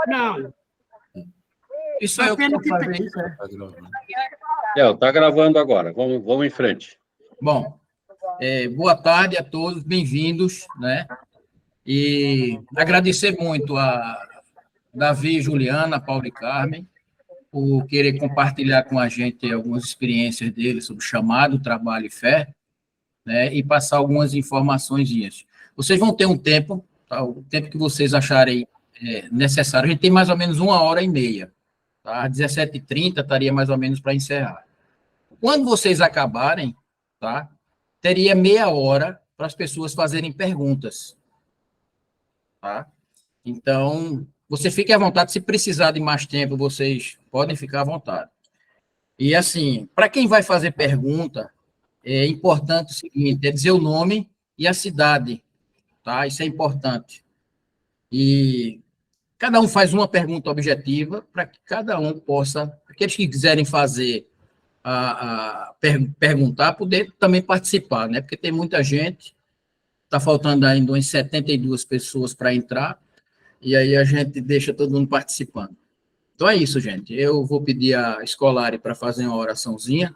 Não. Isso é eu que vou fazer isso, né? Está gravando agora. Vamos em frente. Bom, boa tarde a todos, bem-vindos, né? E agradecer muito a Davi, Juliana, Paulo e Carmen, por querer compartilhar com a gente algumas experiências deles sobre chamado, trabalho e fé, né? E passar algumas informações. Vocês vão ter um tempo, tá? O tempo que vocês acharem necessário. A gente tem mais ou menos 1h30, tá? Às 17h30 estaria mais ou menos para encerrar. Quando vocês acabarem, tá? Teria meia hora para as pessoas fazerem perguntas, tá? Então, você fique à vontade, se precisar de mais tempo, vocês podem ficar à vontade. E, assim, para quem vai fazer pergunta, é importante o seguinte, é dizer o nome e a cidade, tá? Isso é importante. E cada um faz uma pergunta objetiva para que cada um possa, aqueles que quiserem fazer perguntar, poder também participar, né? Porque tem muita gente, está faltando ainda umas 72 pessoas para entrar, e aí a gente deixa todo mundo participando. Então é isso, gente. Eu vou pedir a Scolari para fazer uma oraçãozinha,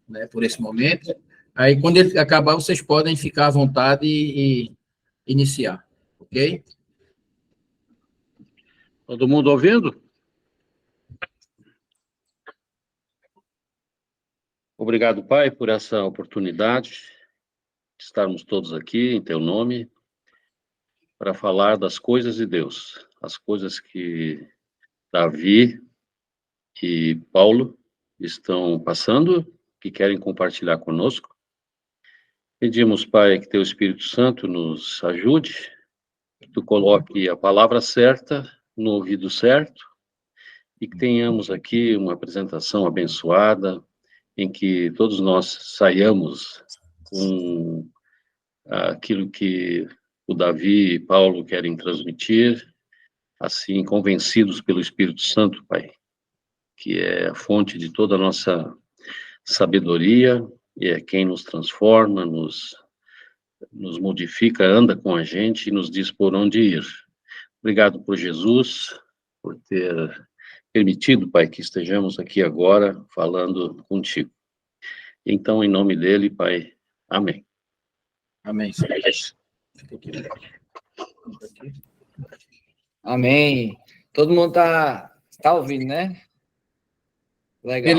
né, por esse momento. Aí, quando ele acabar, vocês podem ficar à vontade e iniciar, ok? Todo mundo ouvindo? Obrigado, Pai, por essa oportunidade de estarmos todos aqui em Teu nome para falar das coisas de Deus, as coisas que Davi e Paulo estão passando, que querem compartilhar conosco. Pedimos, Pai, que Teu Espírito Santo nos ajude, que Tu coloque a palavra certa no ouvido certo e que tenhamos aqui uma apresentação abençoada, em que todos nós saiamos com aquilo que o Davi e Paulo querem transmitir, assim, convencidos pelo Espírito Santo, Pai, que é a fonte de toda a nossa sabedoria e é quem nos transforma, nos modifica, anda com a gente e nos diz por onde ir. Obrigado por Jesus, por ter permitido, Pai, que estejamos aqui agora falando contigo. Então, em nome dele, Pai, amém. Amém. Amém. Todo mundo tá ouvindo, né? Legal.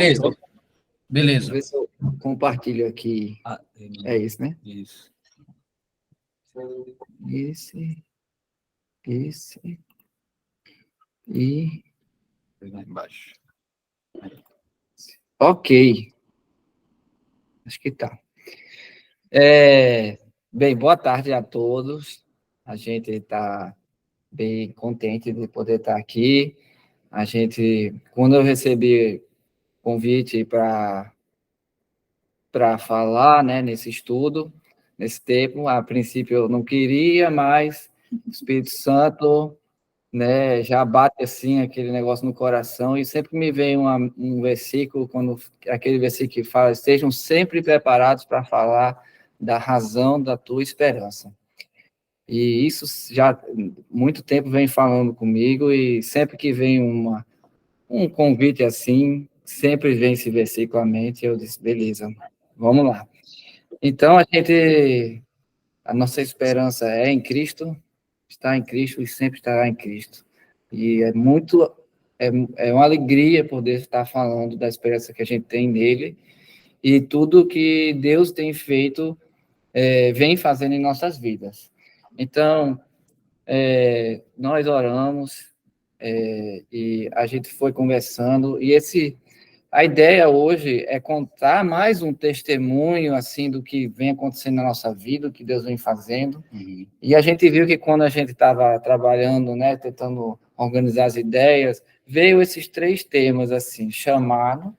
Beleza. Vou ver se eu compartilho aqui. É isso, né? Isso. Esse. E... Lá embaixo. Ok. Acho que tá. Bem, boa tarde a todos. A gente está bem contente de poder estar aqui. Quando eu recebi convite para falar, né, nesse estudo, nesse tempo, a princípio eu não queria, mas o Espírito Santo, né, já bate assim aquele negócio no coração e sempre me vem um versículo, aquele versículo que fala: estejam sempre preparados para falar da razão da tua esperança. E isso já muito tempo vem falando comigo, e sempre que vem um convite assim, sempre vem esse versículo à mente, e eu disse, beleza, vamos lá. Então, a nossa esperança é em Cristo, está em Cristo e sempre estará em Cristo. E é uma alegria poder estar falando da esperança que a gente tem nele, e tudo que Deus tem feito, vem fazendo em nossas vidas. Então, nós oramos, e a gente foi conversando, e a ideia hoje é contar mais um testemunho, assim, do que vem acontecendo na nossa vida, o que Deus vem fazendo. Uhum. E a gente viu que quando a gente estava trabalhando, né, tentando organizar as ideias, veio esses 3 temas, assim, chamado,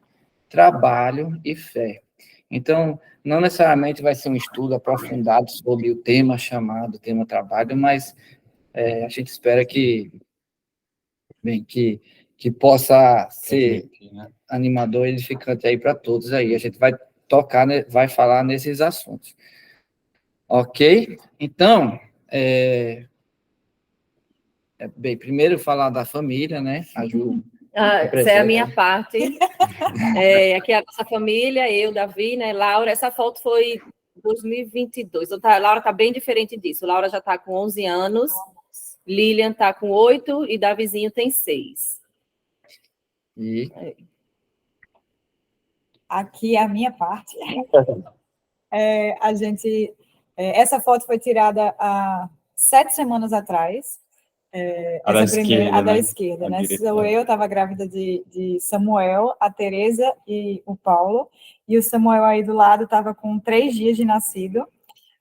trabalho e fé. Então, não necessariamente vai ser um estudo aprofundado sobre o tema chamado, o tema trabalho, mas a gente espera que possa ser animador e edificante aí para todos aí. A gente vai tocar, vai falar nesses assuntos. Ok? Então, Bem, primeiro falar da família, né? A Ju. Essa é a minha parte. Aqui é a nossa família, eu, Davi, né? Laura, essa foto foi 2022. Laura está bem diferente disso. Laura já está com 11 anos, Lilian está com 8 e Davizinho tem 6. E aqui é a minha parte. Essa foto foi tirada há 7 semanas atrás. A da esquerda, da né? esquerda, né? Direita. Sou eu, estava grávida de Samuel, a Tereza e o Paulo. E o Samuel aí do lado estava com 3 dias de nascido.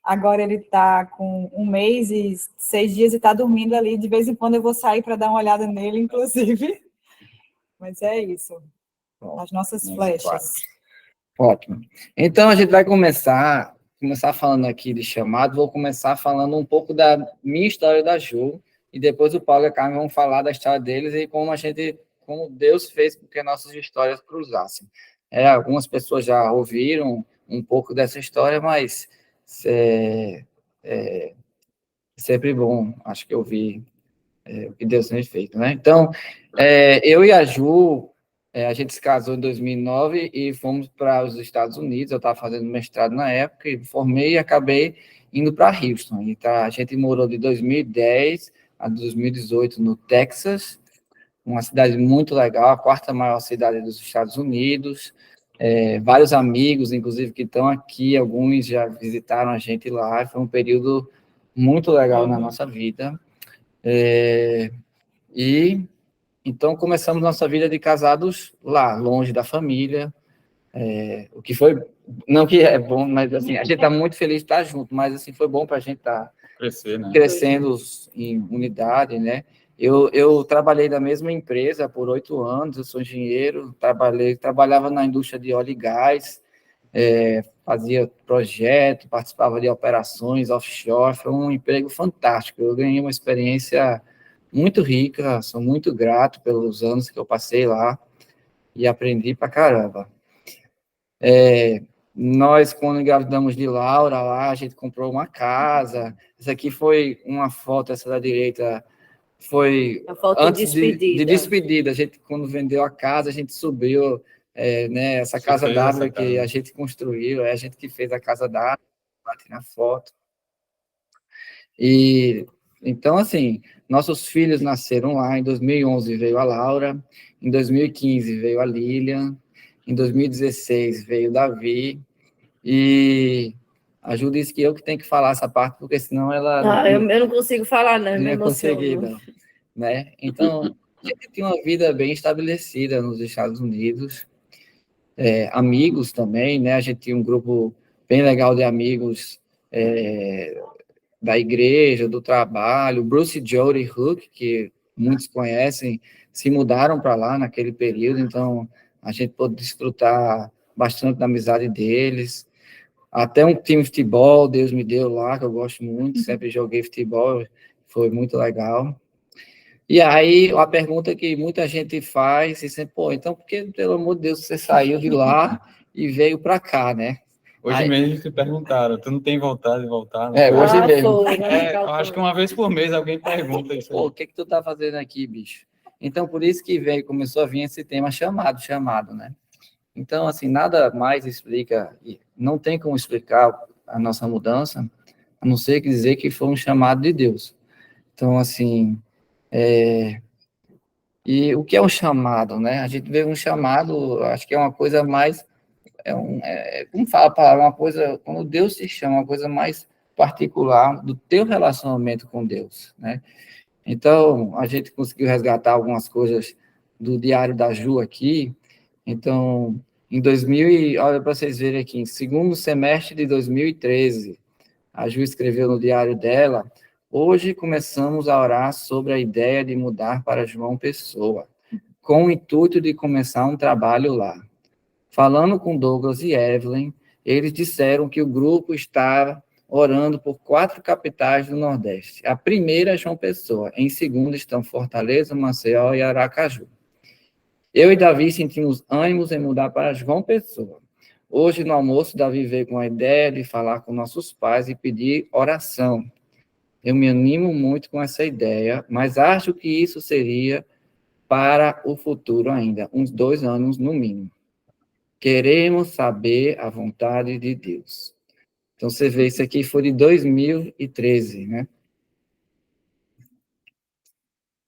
Agora ele está com 1 mês e 6 dias e está dormindo ali. De vez em quando eu vou sair para dar uma olhada nele, inclusive. Mas é isso. As nossas flechas. ótimo. Então, a gente vai começar falando aqui de chamado. Vou começar falando um pouco da minha história da Ju, e depois o Paulo e a Carmen vão falar da história deles e como Deus fez com que nossas histórias cruzassem. Algumas pessoas já ouviram um pouco dessa história, mas é sempre bom, acho que ouvir o que Deus tem feito, né? Então, eu e a Ju, a gente se casou em 2009 e fomos para os Estados Unidos. Eu estava fazendo mestrado na época e formei e acabei indo para Houston. Então, a gente morou de 2010 a 2018 no Texas, uma cidade muito legal, a 4ª maior cidade dos Estados Unidos. Vários amigos, inclusive, que estão aqui, alguns já visitaram a gente lá. Foi um período muito legal na nossa vida. Então, começamos nossa vida de casados lá, longe da família, o que foi, não que é bom, mas assim, a gente está muito feliz de estar junto, mas assim, foi bom para a gente estar crescendo em unidade, né? Eu trabalhei na mesma empresa por 8 anos, eu sou engenheiro, trabalhava na indústria de óleo e gás, fazia projeto, participava de operações offshore, foi um emprego fantástico, eu ganhei uma experiência muito rica, sou muito grato pelos anos que eu passei lá e aprendi pra caramba. Nós, quando engravidamos de Laura lá, a gente comprou uma casa. Essa aqui foi uma foto, essa da direita, foi A foto antes de despedida. A gente, quando vendeu a casa, a gente subiu, né, essa casa d'água que a gente construiu, a gente que fez a casa d'água, bate na foto. E então, assim, nossos filhos nasceram lá. Em 2011 veio a Laura, em 2015 veio a Lilian, em 2016 veio o Davi, e a Ju disse que eu que tenho que falar essa parte, porque senão ela... eu não consigo falar, não, me ia conseguir, emociono. não, né? Então, a gente tinha uma vida bem estabelecida nos Estados Unidos, amigos também, né? A gente tinha um grupo bem legal de amigos, da igreja, do trabalho. Bruce e Jody Hook, que muitos conhecem, se mudaram para lá naquele período, então a gente pôde desfrutar bastante da amizade deles. Até um time de futebol Deus me deu lá, que eu gosto muito, sempre joguei futebol, foi muito legal. E aí, a pergunta que muita gente faz, e sempre, então por que, pelo amor de Deus, você saiu de lá e veio para cá, né? Hoje mesmo se perguntaram, tu não tem vontade de voltar? Né? Hoje mesmo. Foi, né? Eu acho que uma vez por mês alguém pergunta isso. O que tu tá fazendo aqui, bicho? Então, por isso que começou a vir esse tema chamado, né? Então, assim, nada mais explica, não tem como explicar a nossa mudança, a não ser que dizer que foi um chamado de Deus. Então, assim, e o que é um chamado, né? A gente vê um chamado, acho que é uma coisa mais, como fala a palavra, uma coisa, quando Deus te chama, uma coisa mais particular do teu relacionamento com Deus, né? Então, a gente conseguiu resgatar algumas coisas do diário da Ju aqui. Então, olha para vocês verem aqui, em 2º semestre de 2013, a Ju escreveu no diário dela: hoje começamos a orar sobre a ideia de mudar para João Pessoa, com o intuito de começar um trabalho lá. Falando com Douglas e Evelyn, eles disseram que o grupo estava orando por 4 capitais do Nordeste. A primeira é João Pessoa, em segundo estão Fortaleza, Maceió e Aracaju. Eu e Davi sentimos ânimos em mudar para João Pessoa. Hoje, no almoço, Davi veio com a ideia de falar com nossos pais e pedir oração. eu me animo muito com essa ideia, mas acho que isso seria para o futuro ainda, uns 2 anos no mínimo. Queremos saber a vontade de Deus. Então, você vê, isso aqui foi de 2013, né?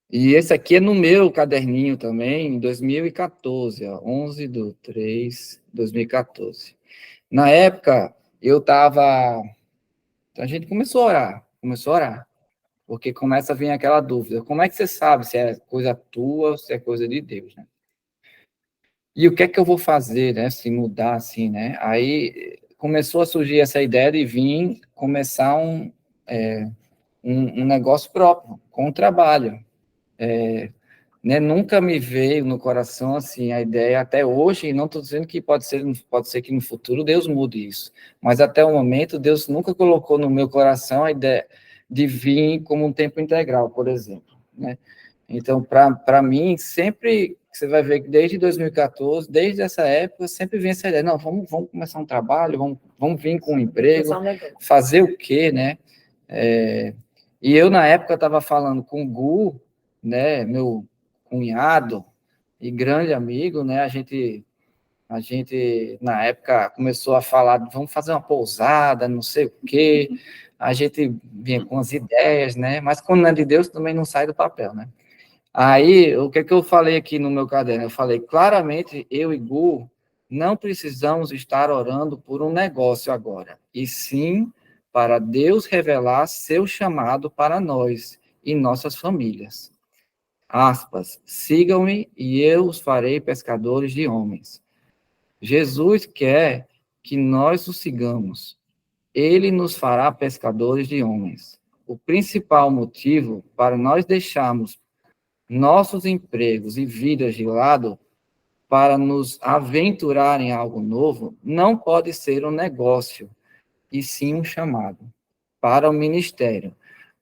E esse aqui é no meu caderninho também, em 2014, ó, 11/3/2014. Na época, a gente começou a orar, porque começa a vir aquela dúvida, como é que você sabe se é coisa tua ou se é coisa de Deus, né? E o que é que eu vou fazer, né, se mudar assim, né? Aí começou a surgir essa ideia de vir começar um negócio próprio, com o trabalho. Né, nunca me veio no coração assim a ideia até hoje, e não estou dizendo que pode ser que no futuro Deus mude isso, mas até o momento Deus nunca colocou no meu coração a ideia de vir como um tempo integral, por exemplo, né? Então, para mim, sempre você vai ver que desde 2014, desde essa época, sempre vem essa ideia, não, vamos começar um trabalho, vamos vir com um emprego, fazer o quê, né? E eu, na época, estava falando com o Gu, né, meu cunhado e grande amigo, né, a gente, na época, começou a falar, vamos fazer uma pousada, não sei o quê, a gente vinha com as ideias, né, mas quando não é de Deus, também não sai do papel, né. Aí, o que eu falei aqui no meu caderno? Eu falei, claramente, eu e Gu não precisamos estar orando por um negócio agora, e sim para Deus revelar seu chamado para nós e nossas famílias. Aspas, sigam-me e eu os farei pescadores de homens. Jesus quer que nós o sigamos. Ele nos fará pescadores de homens. O principal motivo para nós deixarmos nossos empregos e vidas de lado para nos aventurar em algo novo não pode ser um negócio, e sim um chamado para o ministério.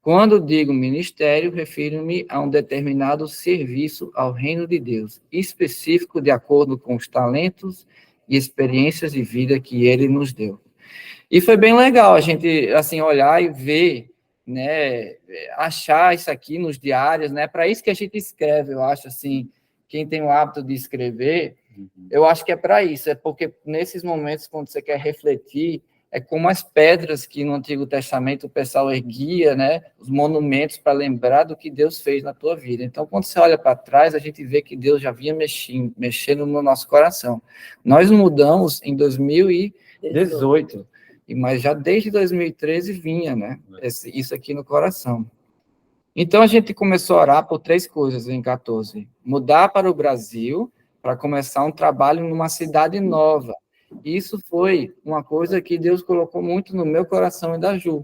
Quando digo ministério, refiro-me a um determinado serviço ao reino de Deus, específico de acordo com os talentos e experiências de vida que ele nos deu. E foi bem legal a gente, assim, olhar e ver, né, achar isso aqui nos diários, né, para isso que a gente escreve, eu acho, assim, quem tem o hábito de escrever, eu acho que é para isso, é porque nesses momentos, quando você quer refletir, é como as pedras que no Antigo Testamento o pessoal erguia, né, os monumentos para lembrar do que Deus fez na tua vida. Então, quando você olha para trás, a gente vê que Deus já vinha mexendo no nosso coração. Nós mudamos em 2018, mas já desde 2013 vinha, né, isso aqui no coração. Então, a gente começou a orar por 3 coisas em 14. Mudar para o Brasil, para começar um trabalho numa cidade nova. Isso foi uma coisa que Deus colocou muito no meu coração e da Ju,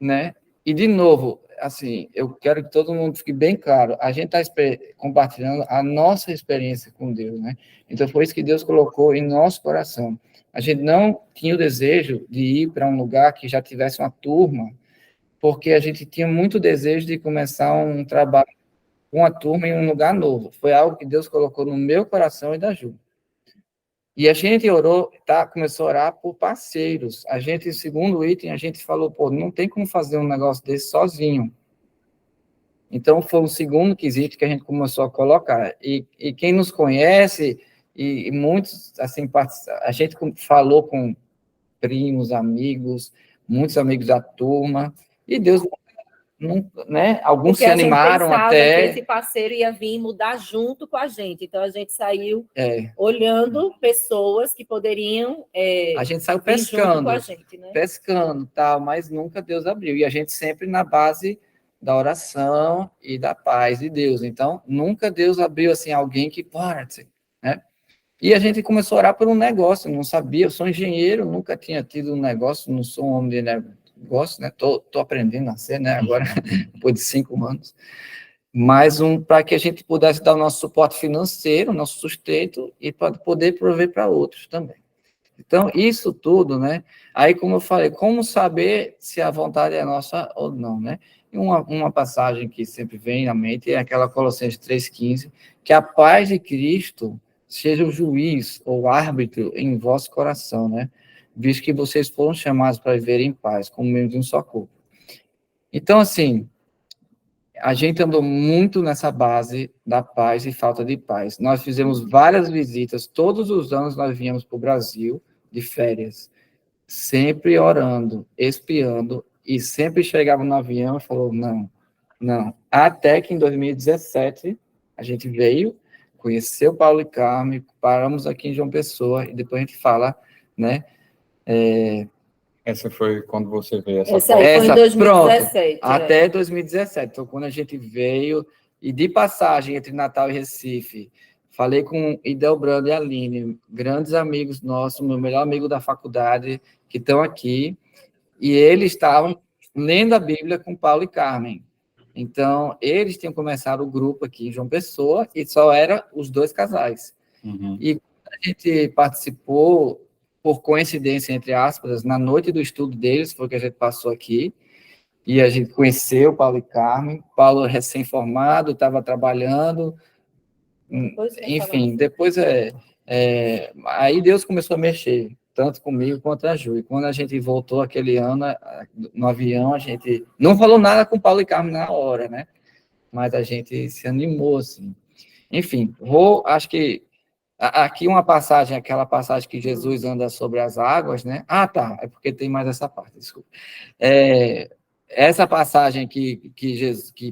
né? E, de novo, assim, eu quero que todo mundo fique bem claro, a gente está compartilhando a nossa experiência com Deus, né? Então, foi isso que Deus colocou em nosso coração. A gente não tinha o desejo de ir para um lugar que já tivesse uma turma, porque a gente tinha muito desejo de começar um trabalho com uma turma em um lugar novo. Foi algo que Deus colocou no meu coração e da Ju. E a gente orou, começou a orar por parceiros. A gente, segundo item, a gente falou, pô, não tem como fazer um negócio desse sozinho. Então, foi um segundo quesito que a gente começou a colocar. E quem nos conhece, e muitos, assim, a gente falou com primos, amigos, muitos amigos da turma, e Deus, não, né? Alguns se animaram até. Que esse parceiro ia vir mudar junto com a gente. Então, a gente saiu olhando pessoas que poderiam. A gente saiu pescando, com a gente, né? Pescando, tal, mas nunca Deus abriu. E a gente sempre na base da oração e da paz de Deus. Então, nunca Deus abriu assim alguém que pode, né? E a gente começou a orar por um negócio, não sabia, eu sou engenheiro, nunca tinha tido um negócio, não sou um homem de negócio, né? Tô aprendendo a ser, né? Agora, depois de 5 anos. Mas para que a gente pudesse dar o nosso suporte financeiro, nosso sustento, e para poder prover para outros também. Então, isso tudo, né? Aí, como eu falei, como saber se a vontade é nossa ou não, né? E uma passagem que sempre vem na mente é aquela Colossenses 3,15, que a paz de Cristo seja o juiz ou árbitro em vosso coração, né? Visto que vocês foram chamados para viver em paz, como membros de um só corpo. Então, assim, a gente andou muito nessa base da paz e falta de paz. Nós fizemos várias visitas, todos os anos nós viemos para o Brasil de férias, sempre orando, espiando, e sempre chegava no avião e falou, não, não. Até que em 2017, a gente veio, conheceu Paulo e Carmen, paramos aqui em João Pessoa, e depois a gente fala, né? Essa foi quando você veio Essa aí foi em 2017. Pronto, até 2017. Então, quando a gente veio, e de passagem entre Natal e Recife, falei com Idelbrando e Aline, grandes amigos nossos, meu melhor amigo da faculdade, que estão aqui, e eles estavam lendo a Bíblia com Paulo e Carmen. Então, eles tinham começado o grupo aqui em João Pessoa, e só eram os 2 casais. Uhum. E quando a gente participou, por coincidência, entre aspas, na noite do estudo deles, foi que a gente passou aqui, e a gente conheceu Paulo e Carmen. Paulo recém-formado, estava trabalhando, enfim, depois aí Deus começou a mexer, tanto comigo quanto a Ju. E quando a gente voltou aquele ano, no avião, a gente não falou nada com Paulo e Carmen na hora, né? Mas a gente se animou, assim. Enfim, acho que aqui uma passagem, aquela passagem que Jesus anda sobre as águas, né? Ah, tá, é porque tem mais essa parte, desculpa. Essa passagem que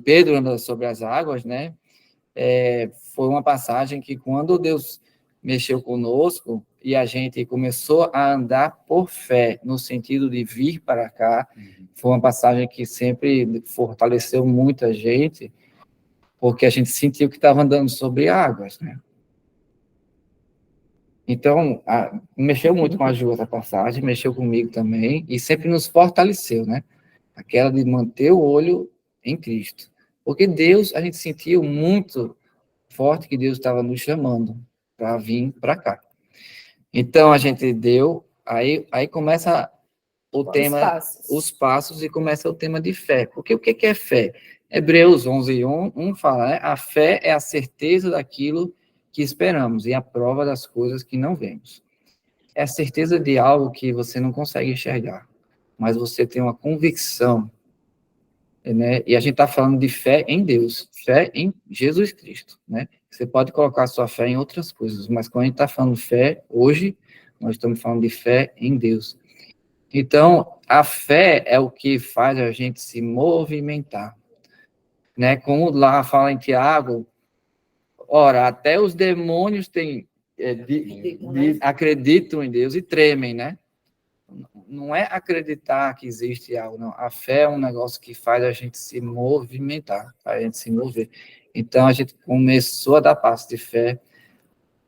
Pedro anda sobre as águas, né? Foi uma passagem que quando Deus mexeu conosco e a gente começou a andar por fé, no sentido de vir para cá, foi uma passagem que sempre fortaleceu muita gente, porque a gente sentiu que estava andando sobre águas, né? Então, mexeu muito com a Ju essa passagem, mexeu comigo também, e sempre nos fortaleceu, né? Aquela de manter o olho em Cristo. Porque Deus, a gente sentiu muito forte que Deus estava nos chamando para vir para cá. Então, a gente deu, aí começa o tema, os passos, e começa o tema de fé. Porque o que é fé? Hebreus 11:1 fala, né? A fé é a certeza daquilo que esperamos e a prova das coisas que não vemos. É a certeza de algo que você não consegue enxergar, mas você tem uma convicção, né? E a gente está falando de fé em Deus, fé em Jesus Cristo, né? Você pode colocar sua fé em outras coisas, mas quando a gente está falando de fé, hoje, nós estamos falando de fé em Deus. Então, a fé é o que faz a gente se movimentar, né? Como lá fala em Tiago, ora, até os demônios acreditam em Deus e tremem, né? Não é acreditar que existe algo, não. A fé é um negócio que faz a gente se movimentar, faz a gente se mover. Então, a gente começou a dar passo de fé,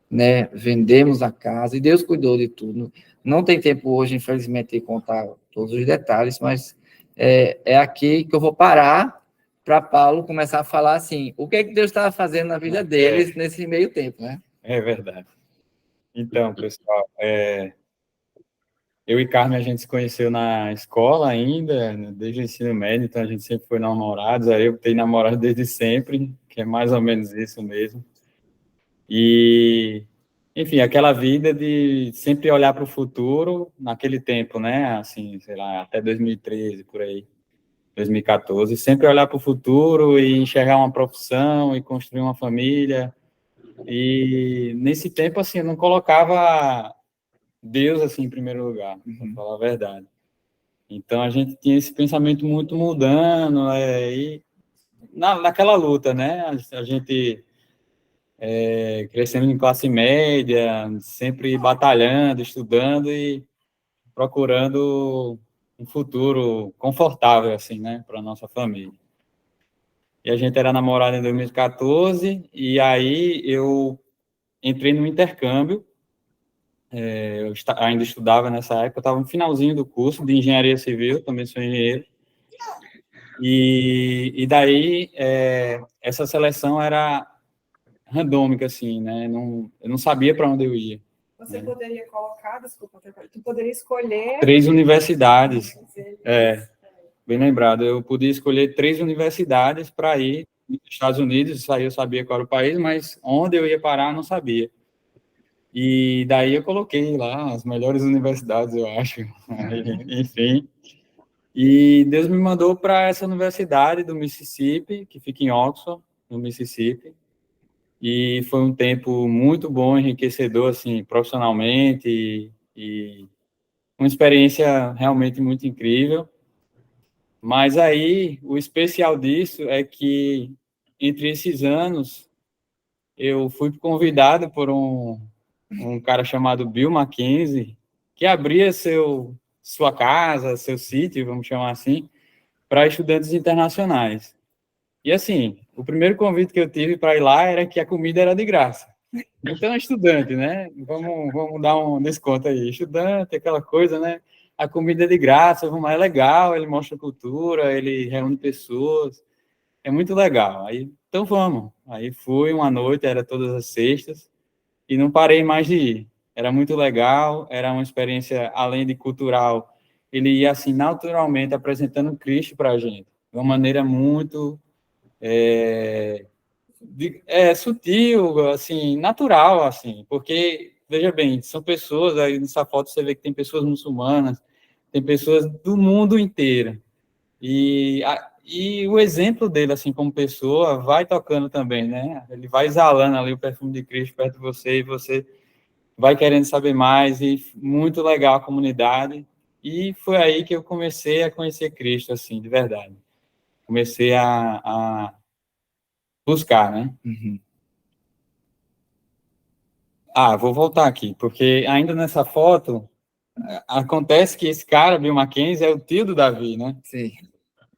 né? Vendemos a casa e Deus cuidou de tudo. Não tem tempo hoje, infelizmente, de contar todos os detalhes, mas é aqui que eu vou parar para Paulo começar a falar assim, o que é que Deus estava fazendo na vida deles nesse meio tempo, né? É verdade. Então, pessoal, eu e Carmen, a gente se conheceu na escola ainda, desde o ensino médio, então a gente sempre foi namorados, aí eu tenho namorado desde sempre, que é mais ou menos isso mesmo. E, enfim, aquela vida de sempre olhar para o futuro, naquele tempo, né, assim, sei lá, até 2013, por aí, 2014, sempre olhar para o futuro e enxergar uma profissão e construir uma família. E nesse tempo, assim, eu não colocava Deus, assim, em primeiro lugar, para falar a verdade. Então, a gente tinha esse pensamento muito mudando, e naquela luta, né? A gente crescendo em classe média, sempre batalhando, estudando e procurando um futuro confortável, assim, né? Para a nossa família. E a gente era namorado em 2014, e aí eu entrei no intercâmbio. Eu ainda estudava nessa época, eu estava no finalzinho do curso de engenharia civil, também sou engenheiro, e daí essa seleção era randômica, assim, né? Eu não sabia para onde eu ia. Você poderia colocar, desculpa, tu poderia escolher... 3 universidades, bem lembrado, eu podia escolher 3 universidades para ir nos Estados Unidos, isso aí eu sabia qual era o país, mas onde eu ia parar, eu não sabia. E daí eu coloquei lá as melhores universidades, eu acho, enfim. E Deus me mandou para essa universidade do Mississippi, que fica em Oxford, no Mississippi. E foi um tempo muito bom, enriquecedor, assim, profissionalmente, e uma experiência realmente muito incrível. Mas aí, o especial disso é que, entre esses anos, eu fui convidado por um cara chamado Bill Mackenzie, que abria sua casa, seu sítio, vamos chamar assim, para estudantes internacionais. E assim, o primeiro convite que eu tive para ir lá era que a comida era de graça. Então, estudante, né? Vamos dar um desconto aí. Estudante, aquela coisa, né? A comida é de graça, é legal, ele mostra cultura, ele reúne pessoas, é muito legal. Aí, então vamos. Aí fui uma noite, era todas as sextas, e não parei mais de ir. Era muito legal, era uma experiência, além de cultural, ele ia assim, naturalmente, apresentando Cristo para a gente, de uma maneira muito sutil, assim, natural, assim, porque, veja bem, são pessoas, aí nessa foto você vê que tem pessoas muçulmanas, tem pessoas do mundo inteiro, e o exemplo dele, assim, como pessoa, vai tocando também, né? Ele vai exalando ali o perfume de Cristo perto de você, e você vai querendo saber mais, e muito legal a comunidade, e foi aí que eu comecei a conhecer Cristo, assim, de verdade. Comecei a buscar, né? Uhum. Vou voltar aqui, porque ainda nessa foto, acontece que esse cara, Bill Mackenzie, é o tio do Davi, né? Sim.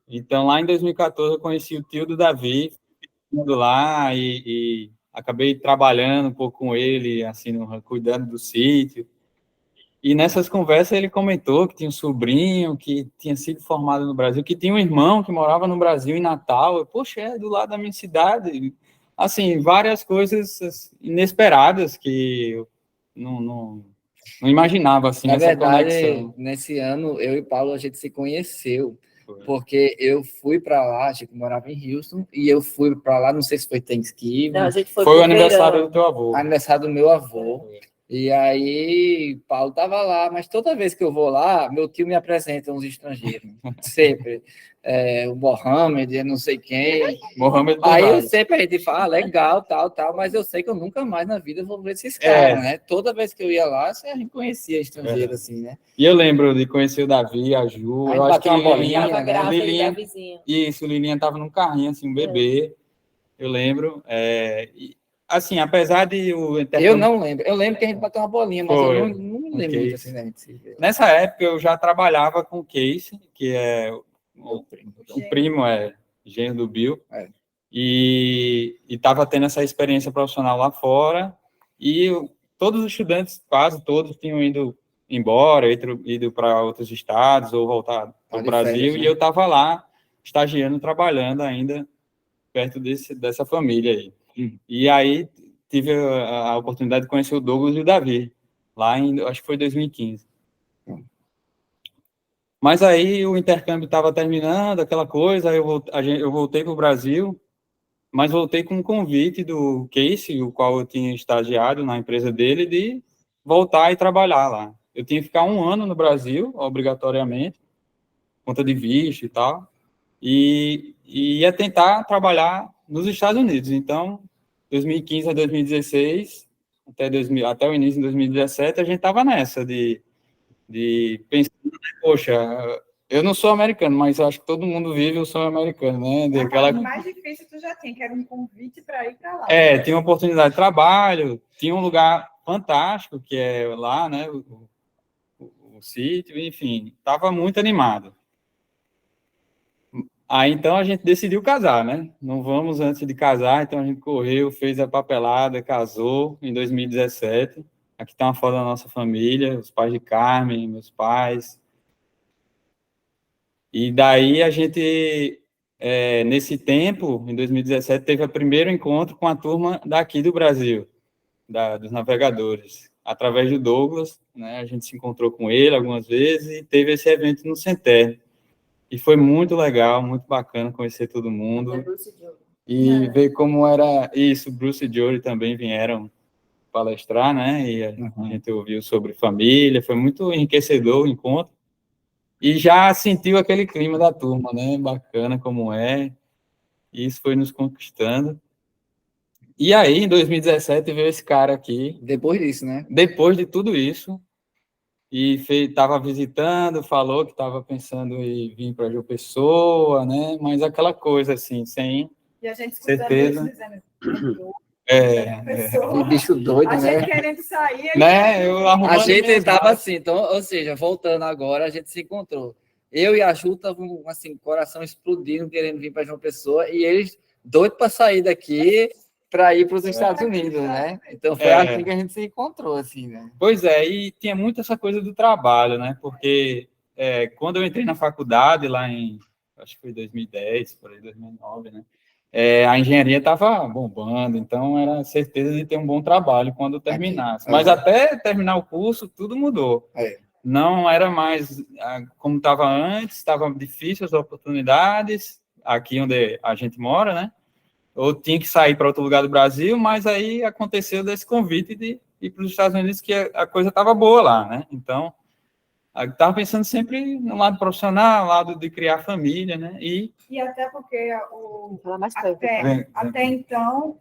Então, lá em 2014, eu conheci o tio do Davi, indo lá e acabei trabalhando um pouco com ele, assim, cuidando do sítio. E nessas conversas ele comentou que tinha um sobrinho que tinha sido formado no Brasil, que tinha um irmão que morava no Brasil, em Natal. Poxa, é do lado da minha cidade. Assim, várias coisas inesperadas que eu não imaginava, assim, Na essa verdade, conexão. nesse ano, eu e Paulo, a gente se conheceu, Foi. porque eu fui para lá, a gente morava em Houston, e eu fui para lá, não sei se foi Thanksgiving. Não, a gente foi Foi o pro aniversário verão. do teu avô. Aniversário do meu avô. E aí, Paulo estava lá, mas toda vez que eu vou lá, meu tio me apresenta uns estrangeiros. Sempre. O Mohamed, não sei quem. Mohamed Aí Buhari. sempre a gente fala, legal, tal, mas eu sei que eu nunca mais na vida vou ver esses caras, né? Toda vez que eu ia lá, a gente conhecia estrangeiro, assim, né? E eu lembro de conhecer o Davi, a Ju. Aí Eu acho que bateu uma bolinha, Tava né? grávida de Lilinha, Davizinho. isso, Lilinha estava num carrinho, assim, um bebê. Eu lembro. Assim, apesar de o Eu intercâmbio... não lembro. Eu lembro que a gente bateu uma bolinha, mas eu não lembro muito Casey. assim, né? Se vê. Nessa época, eu já trabalhava com o Casey, que é o primo, genro do Bill. E estava tendo essa experiência profissional lá fora, e todos os estudantes, quase todos, tinham ido embora, ido para outros estados, ou voltado para o Brasil, férias, né? E eu estava lá, estagiando, trabalhando ainda, perto dessa família aí. E aí, tive a oportunidade de conhecer o Douglas e o Davi, lá em, acho que foi 2015. Mas aí, o intercâmbio estava terminando, aquela coisa, aí eu voltei para o Brasil, mas voltei com um convite do Casey, o qual eu tinha estagiado na empresa dele, de voltar e trabalhar lá. Eu tinha que ficar 1 ano no Brasil, obrigatoriamente, conta de visto e tal, e ia tentar trabalhar nos Estados Unidos. Então, 2015 a 2016, até o início de 2017, a gente estava nessa de pensar, poxa, eu não sou americano, mas eu acho que todo mundo vive o sonho americano, né? O mais difícil tu já tinha, que era um convite para ir para lá. Tinha uma oportunidade de trabalho, tinha um lugar fantástico, que é lá, né? O sítio, enfim, estava muito animado. Aí, então, a gente decidiu casar, né? Não vamos antes de casar, então a gente correu, fez a papelada, casou em 2017. Aqui está uma foto da nossa família, os pais de Carmen, meus pais. E daí a gente, nesse tempo, em 2017, teve o primeiro encontro com a turma daqui do Brasil, dos navegadores, através do Douglas, né? A gente se encontrou com ele algumas vezes e teve esse evento no Center. E foi muito legal, muito bacana conhecer todo mundo. E ver como era isso. Bruce e Jory também vieram palestrar, né? E a gente ouviu sobre família, foi muito enriquecedor o encontro. e já sentiu aquele clima da turma, né? Bacana como é. E isso foi nos conquistando. E aí, em 2017, veio esse cara aqui, Depois disso, né? depois de tudo isso, e estava visitando, falou que estava pensando em vir para João Pessoa, né? Mas aquela coisa assim, sem E a gente escutando certeza. isso, dizendo, Que bicho doido, a né? gente querendo sair. Né? Eu A arrumando gente minhas estava malas. assim, então, ou seja, voltando agora, a gente se encontrou. Eu e a Ju estavam, assim, coração explodindo, querendo vir para João Pessoa, e eles doidos para sair daqui para ir para os Estados Unidos, né? Então foi assim que a gente se encontrou, assim, né? Pois é, e tinha muito essa coisa do trabalho, né? Porque quando eu entrei na faculdade, lá em, acho que foi 2010, por aí, 2009, né? A engenharia estava bombando, então era certeza de ter um bom trabalho quando terminasse. Mas até terminar o curso, tudo mudou. Não era mais como estava antes, estava difícil as oportunidades, aqui onde a gente mora, né? Ou tinha que sair para outro lugar do Brasil, mas aí aconteceu desse convite de ir para os Estados Unidos, que a coisa estava boa lá, né? Então, estava pensando sempre no lado profissional, no lado de criar família, né? E até porque Até até então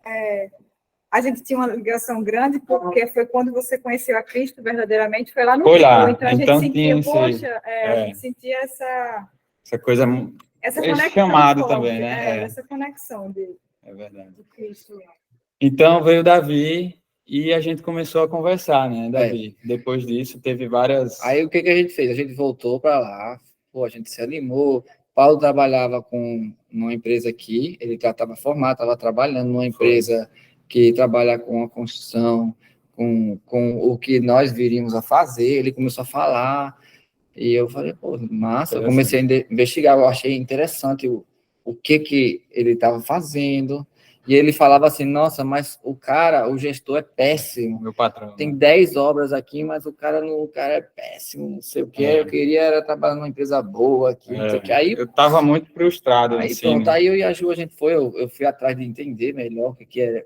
a gente tinha uma ligação grande, porque foi quando você conheceu a Cristo verdadeiramente, foi lá no foi lá. Então a gente Então, sentia, tinha poxa, a gente sentia essa coisa, essa esse conexão chamado forte, também, né? essa conexão É verdade. de Cristo. Então veio o Davi e a gente começou a conversar, né, Davi? Depois disso, teve várias. Aí o que a gente fez? A gente voltou para lá, pô, a gente se animou. Paulo trabalhava com uma empresa aqui, ele já estava formado, estava trabalhando numa empresa que trabalha com a construção, com o que nós viríamos a fazer. Ele começou a falar, e eu falei, pô, massa. Eu comecei a investigar, eu achei interessante o que ele estava fazendo. E ele falava assim, nossa, mas o gestor é péssimo. Meu patrão. Tem 10 obras aqui, mas o cara é péssimo, não sei o que. Eu queria era trabalhar numa empresa boa aqui, não sei o que. Aí, eu estava muito frustrado. Aí assim, pronto, né? aí eu e a Ju, a gente foi, eu fui atrás de entender melhor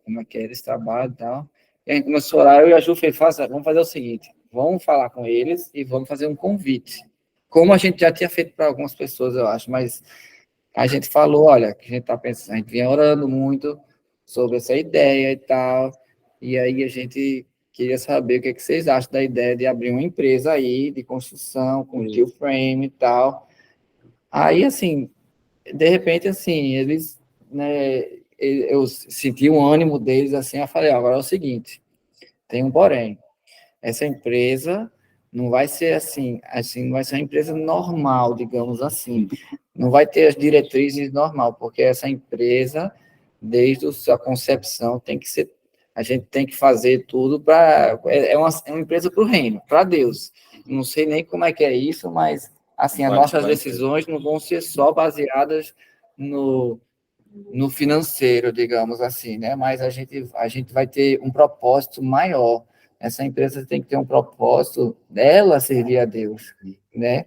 como é que era esse trabalho e tal. E a gente começou a orar, eu e a Ju fez, vamos fazer o seguinte, vamos falar com eles e vamos fazer um convite. Como a gente já tinha feito para algumas pessoas, eu acho, mas a gente falou, olha, que a gente está pensando, a gente vinha orando muito sobre essa ideia e tal, e aí a gente queria saber o que vocês acham da ideia de abrir uma empresa aí, de construção, com steel frame e tal. Aí, assim, de repente, assim, eles, né, eu senti o ânimo deles, assim, eu falei, agora é o seguinte, tem um porém, essa empresa não vai ser assim, não vai ser uma empresa normal, digamos assim, não vai ter as diretrizes normal, porque essa empresa, desde a sua concepção, tem que ser, a gente tem que fazer tudo para, é uma empresa para o reino, para Deus, não sei nem como é que é isso, mas, assim, as nossas decisões não vão ser só baseadas no financeiro, digamos assim, né? Mas a gente vai ter um propósito maior. Essa empresa tem que ter um propósito dela servir a Deus, né?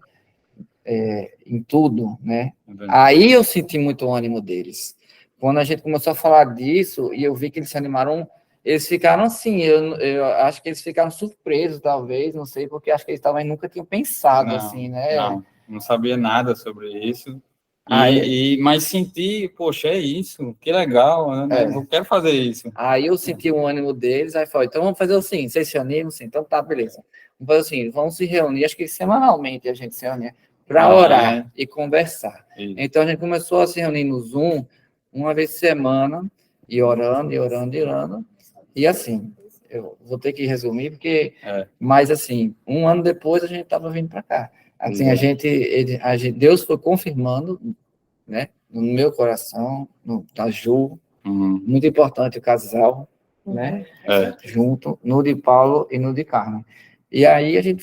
Em tudo, né? Aí eu senti muito o ânimo deles. Quando a gente começou a falar disso e eu vi que eles se animaram, eles ficaram assim, eu acho que eles ficaram surpresos, talvez, não sei, porque acho que eles talvez nunca tinham pensado assim, né? Não sabia nada sobre isso. Aí, mas senti, poxa, é isso, que legal, né? Eu quero fazer isso. Aí eu senti o ânimo deles, aí falei, então vamos fazer o seguinte, vocês se animam? Sim, então tá, beleza. Vamos fazer o seguinte, vamos se reunir, acho que semanalmente a gente se reúne para orar e conversar. Então a gente começou a se reunir no Zoom uma vez por semana, e orando, e orando, e orando. E assim, eu vou ter que resumir, porque, mas assim, um ano depois a gente estava vindo para cá. Assim, Deus foi confirmando, né, no meu coração, da Ju, muito importante o casal, né, junto, no de Paulo e no de Carmen. E aí a gente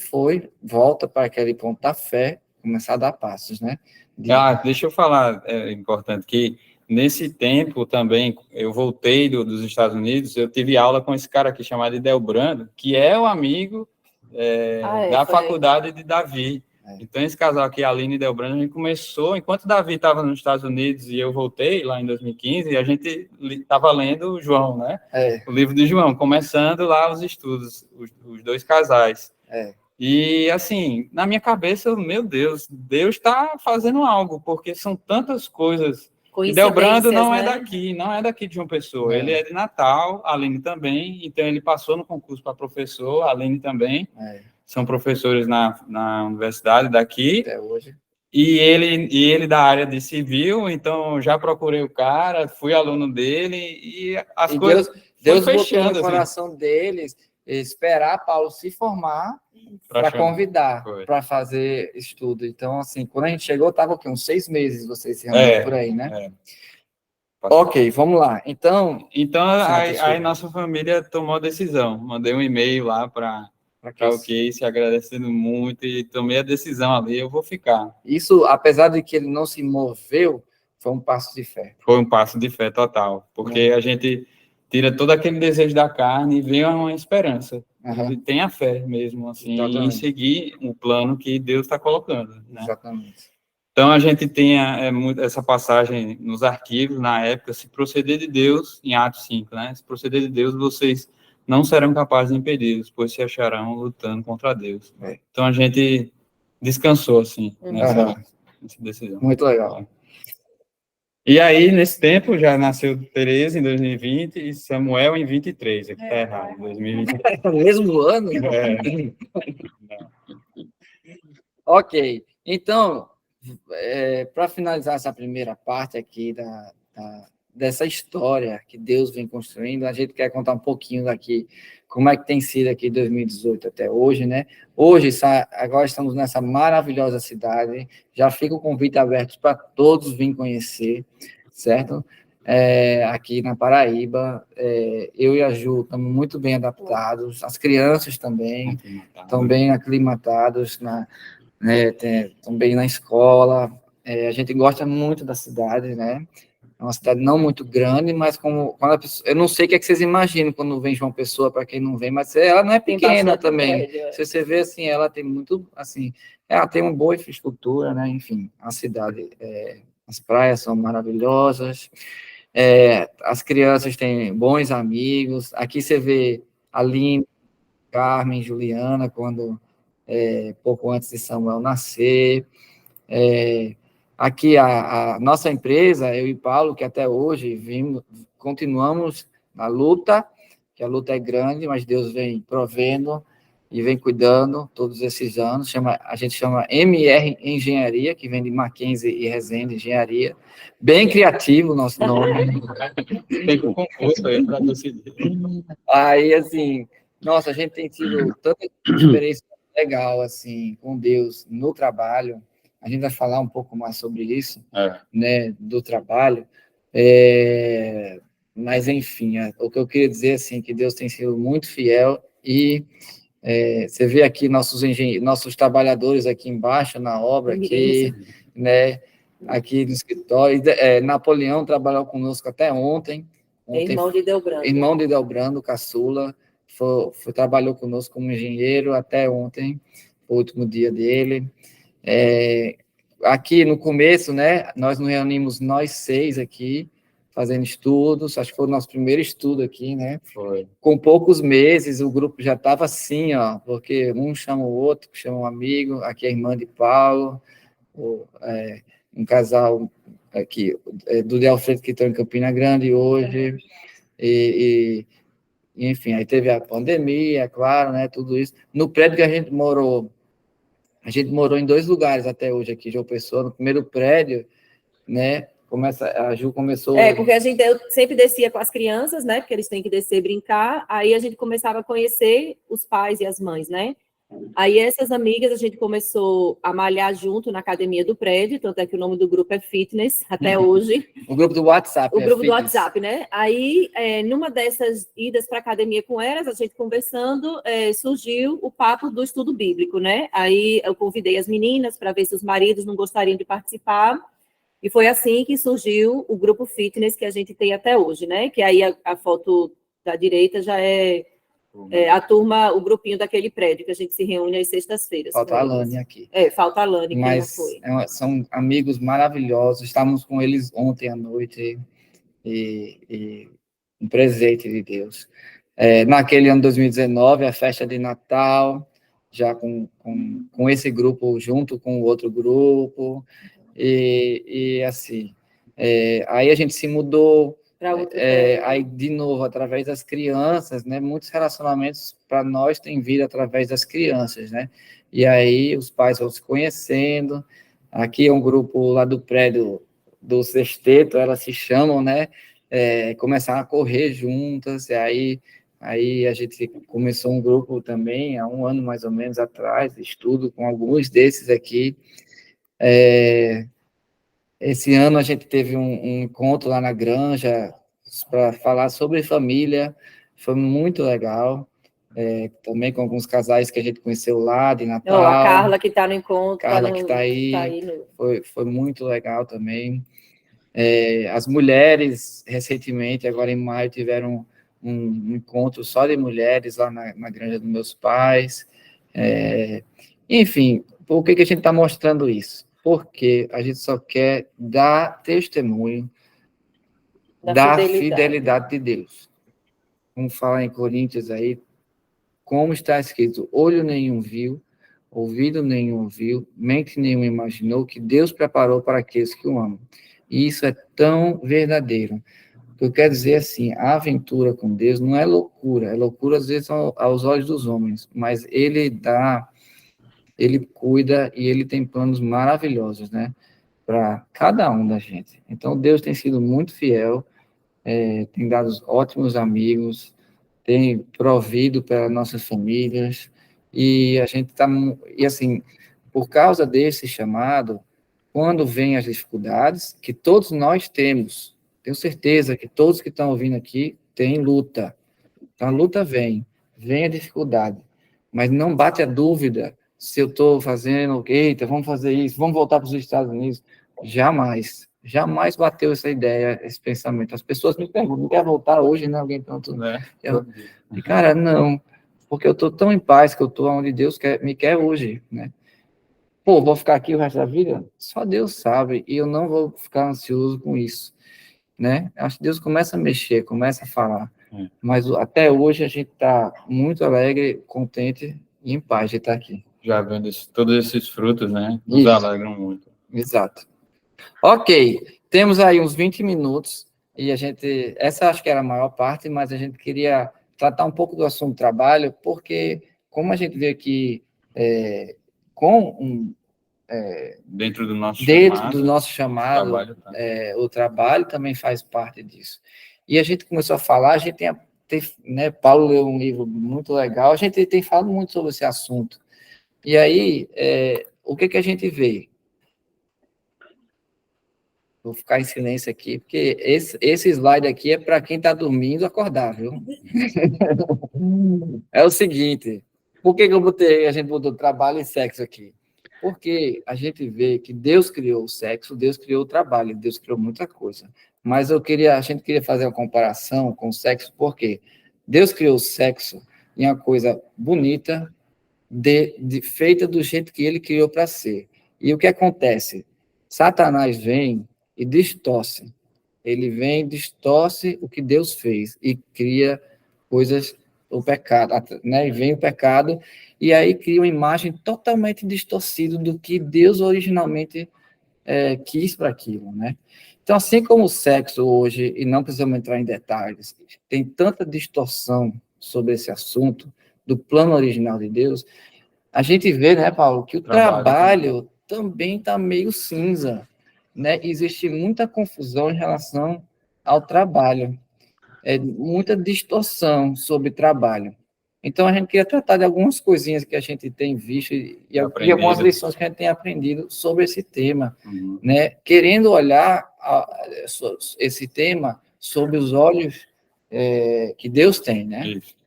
volta para aquele ponto da fé, começar a dar passos, né? Deixa eu falar, é importante que nesse tempo também, eu voltei dos Estados Unidos, eu tive aula com esse cara aqui chamado Idelbrando, que é o amigo da faculdade de Davi. Então, esse casal aqui, Aline e Delbrando, a gente começou, enquanto Davi estava nos Estados Unidos e eu voltei lá em 2015, e a gente estava lendo o João, né? O livro de João, começando lá os estudos, os dois casais. E, assim, na minha cabeça, meu Deus está fazendo algo, porque são tantas coisas. E Delbrando não é daqui, não é daqui de João Pessoa. Ele é de Natal, a Aline também, então ele passou no concurso para professor, a Aline também. São professores na universidade daqui. Até hoje. E ele da área de civil, então já procurei o cara, fui aluno dele, e as coisas Deus foi botou fechando, no coração deles esperar Paulo se formar para chamar. convidar para fazer estudo. Então, assim, quando a gente chegou, estava aqui uns 6 meses vocês se reuniram por aí, né? Ok, vamos lá. Então, aí nossa família tomou a decisão. Mandei um e-mail lá para o Case, agradecendo muito, e tomei a decisão ali, eu vou ficar. Isso, apesar de que ele não se moveu, foi um passo de fé. Foi um passo de fé total, porque a gente tira todo aquele desejo da carne e vem uma esperança. Ele tem a fé mesmo, assim, em seguir o plano que Deus está colocando, né? Exatamente. Então, a gente tem essa passagem nos arquivos, na época, se proceder de Deus, em Atos 5, né? Se proceder de Deus, vocês não serão capazes de impedi-los, pois se acharão lutando contra Deus. Então, a gente descansou, assim, nessa decisão. Muito legal. E aí, nesse tempo, já nasceu Tereza em 2020 e Samuel em 23. Aqui tá errado, em 2023. No mesmo ano? Ok. Então, para finalizar essa primeira parte aqui dessa história que Deus vem construindo, a gente quer contar um pouquinho daqui, como é que tem sido aqui 2018 até hoje, né? Hoje, agora estamos nessa maravilhosa cidade, já fica o convite aberto para todos virem conhecer, certo? Aqui na Paraíba, eu e a Ju estamos muito bem adaptados, as crianças também estão bem aclimatados, também na escola. A gente gosta muito da cidade, né? É uma cidade não muito grande, mas quando a pessoa, eu não sei o que é que vocês imaginam quando vem João Pessoa, para quem não vem, mas ela não é pequena também. Se você vê, assim, ela tem muito, assim, ela tem uma boa infraestrutura, né? Enfim, a cidade, as praias são maravilhosas, as crianças têm bons amigos. Aqui você vê Aline, Carmen, Juliana, quando pouco antes de Samuel nascer. Aqui a nossa empresa, eu e Paulo, que até hoje continuamos na luta, que a luta é grande, mas Deus vem provendo e vem cuidando todos esses anos. A gente chama MR Engenharia, que vem de Mackenzie e Resende Engenharia. Bem criativo o nosso nome. Tem um concurso aí para decidir. Aí, assim, nossa, a gente tem tido tanta experiência legal, assim, com Deus no trabalho. A gente vai falar um pouco mais sobre isso, né, do trabalho. Mas, enfim, o que eu queria dizer, assim, que Deus tem sido muito fiel e você vê aqui nossos trabalhadores aqui embaixo na obra, aqui, né, aqui no escritório. Napoleão trabalhou conosco até ontem. Irmão de Delbrando. Irmão de Delbrando, caçula, trabalhou conosco como engenheiro até ontem, o último dia dele. Aqui no começo, né, nós nos reunimos nós 6 aqui, fazendo estudos, acho que foi o nosso primeiro estudo aqui, né? Foi. Com poucos meses, o grupo já estava assim, ó, porque um chama o outro, chama um amigo, aqui é a irmã de Paulo, um casal aqui, do de Alfredo, que estão em Campina Grande hoje, enfim, aí teve a pandemia, claro, né, tudo isso. No prédio que a gente morou em 2 lugares até hoje aqui, João Pessoa, no primeiro prédio, né, a Ju começou... Porque eu sempre descia com as crianças, né, porque eles têm que descer e brincar, aí a gente começava a conhecer os pais e as mães, né, aí essas amigas a gente começou a malhar junto na academia do prédio, tanto é que o nome do grupo é Fitness, até hoje. O grupo do WhatsApp. O grupo do WhatsApp, né, aí numa dessas idas para a academia com elas, a gente conversando, surgiu o papo do estudo bíblico, né, aí eu convidei as meninas para ver se os maridos não gostariam de participar. E foi assim que surgiu o grupo Fitness que a gente tem até hoje, né? Que aí a foto da direita já é a turma, o grupinho daquele prédio que a gente se reúne às sextas-feiras. Falta a Alane aqui. Falta a Alane, que mas não foi. São amigos maravilhosos, estávamos com eles ontem à noite e um presente de Deus. Naquele ano 2019, a festa de Natal, já com esse grupo junto com o outro grupo, e assim, aí a gente se mudou, aí de novo, através das crianças, né, muitos relacionamentos para nós têm vindo através das crianças, né, e aí os pais vão se conhecendo, aqui é um grupo lá do prédio do sexteto, elas se chamam, né, começaram a correr juntas, e aí a gente começou um grupo também, há um ano mais ou menos atrás, estudo com alguns desses aqui. Esse ano a gente teve um encontro lá na Granja para falar sobre família, foi muito legal. Também com alguns casais que a gente conheceu lá de Natal. A Carla que está no encontro. Carla que está aí, foi muito legal também. As mulheres, recentemente, agora em maio, tiveram um encontro só de mulheres lá na Granja dos meus pais. Enfim, por que a gente está mostrando isso? Porque a gente só quer dar testemunho da fidelidade de Deus. Vamos falar em Coríntios aí, como está escrito, olho nenhum viu, ouvido nenhum ouviu, mente nenhuma imaginou que Deus preparou para aqueles que o amam. E isso é tão verdadeiro. O que eu quero dizer assim, a aventura com Deus não é loucura às vezes aos olhos dos homens, mas Ele cuida e Ele tem planos maravilhosos, né, para cada um da gente. Então Deus tem sido muito fiel, tem dado ótimos amigos, tem provido para nossas famílias, e a gente está, e assim, por causa desse chamado, quando vem as dificuldades, que todos nós temos, tenho certeza que todos que estão ouvindo aqui têm luta, então a luta vem a dificuldade, mas não bate a dúvida se eu estou fazendo, eita, vamos fazer isso, vamos voltar para os Estados Unidos, jamais bateu essa ideia, esse pensamento. As pessoas me perguntam, não quer voltar hoje, né? Alguém tanto, né? Cara, não, porque eu estou tão em paz que eu estou onde Deus me quer hoje, né? Pô, vou ficar aqui o resto da vida? Só Deus sabe, e eu não vou ficar ansioso com isso, né? Acho que Deus começa a mexer, começa a falar, mas até hoje a gente está muito alegre, contente e em paz de estar aqui. Já vendo todos esses frutos, né? Nos alegram muito. Exato. Ok, temos aí uns 20 minutos, e essa acho que era a maior parte, mas a gente queria tratar um pouco do assunto trabalho, porque como a gente vê aqui dentro do nosso chamado, o trabalho também faz parte disso. E a gente começou a falar, a gente né, Paulo leu um livro muito legal, a gente tem falado muito sobre esse assunto. E aí, o que a gente vê? Vou ficar em silêncio aqui, porque esse slide aqui é para quem está dormindo acordar, viu? É o seguinte, por que a gente botou trabalho e sexo aqui? Porque a gente vê que Deus criou o sexo, Deus criou o trabalho, Deus criou muita coisa. Mas a gente queria fazer uma comparação com o sexo, porque Deus criou o sexo em uma coisa bonita, feita do jeito que Ele criou para ser. E o que acontece? Satanás vem e distorce. Ele vem, distorce o que Deus fez e cria coisas, o pecado, né? E vem o pecado, e aí cria uma imagem totalmente distorcida do que Deus originalmente quis para aquilo, né? Então, assim como o sexo hoje, e não precisamos entrar em detalhes, tem tanta distorção sobre esse assunto, do plano original de Deus, a gente vê, né, Paulo, que o trabalho também está meio cinza, né? Existe muita confusão em relação ao trabalho, muita distorção sobre trabalho. Então, a gente queria tratar de algumas coisinhas que a gente tem visto e algumas lições que a gente tem aprendido sobre esse tema, né? Querendo olhar esse tema sob os olhos que Deus tem, né? Isso.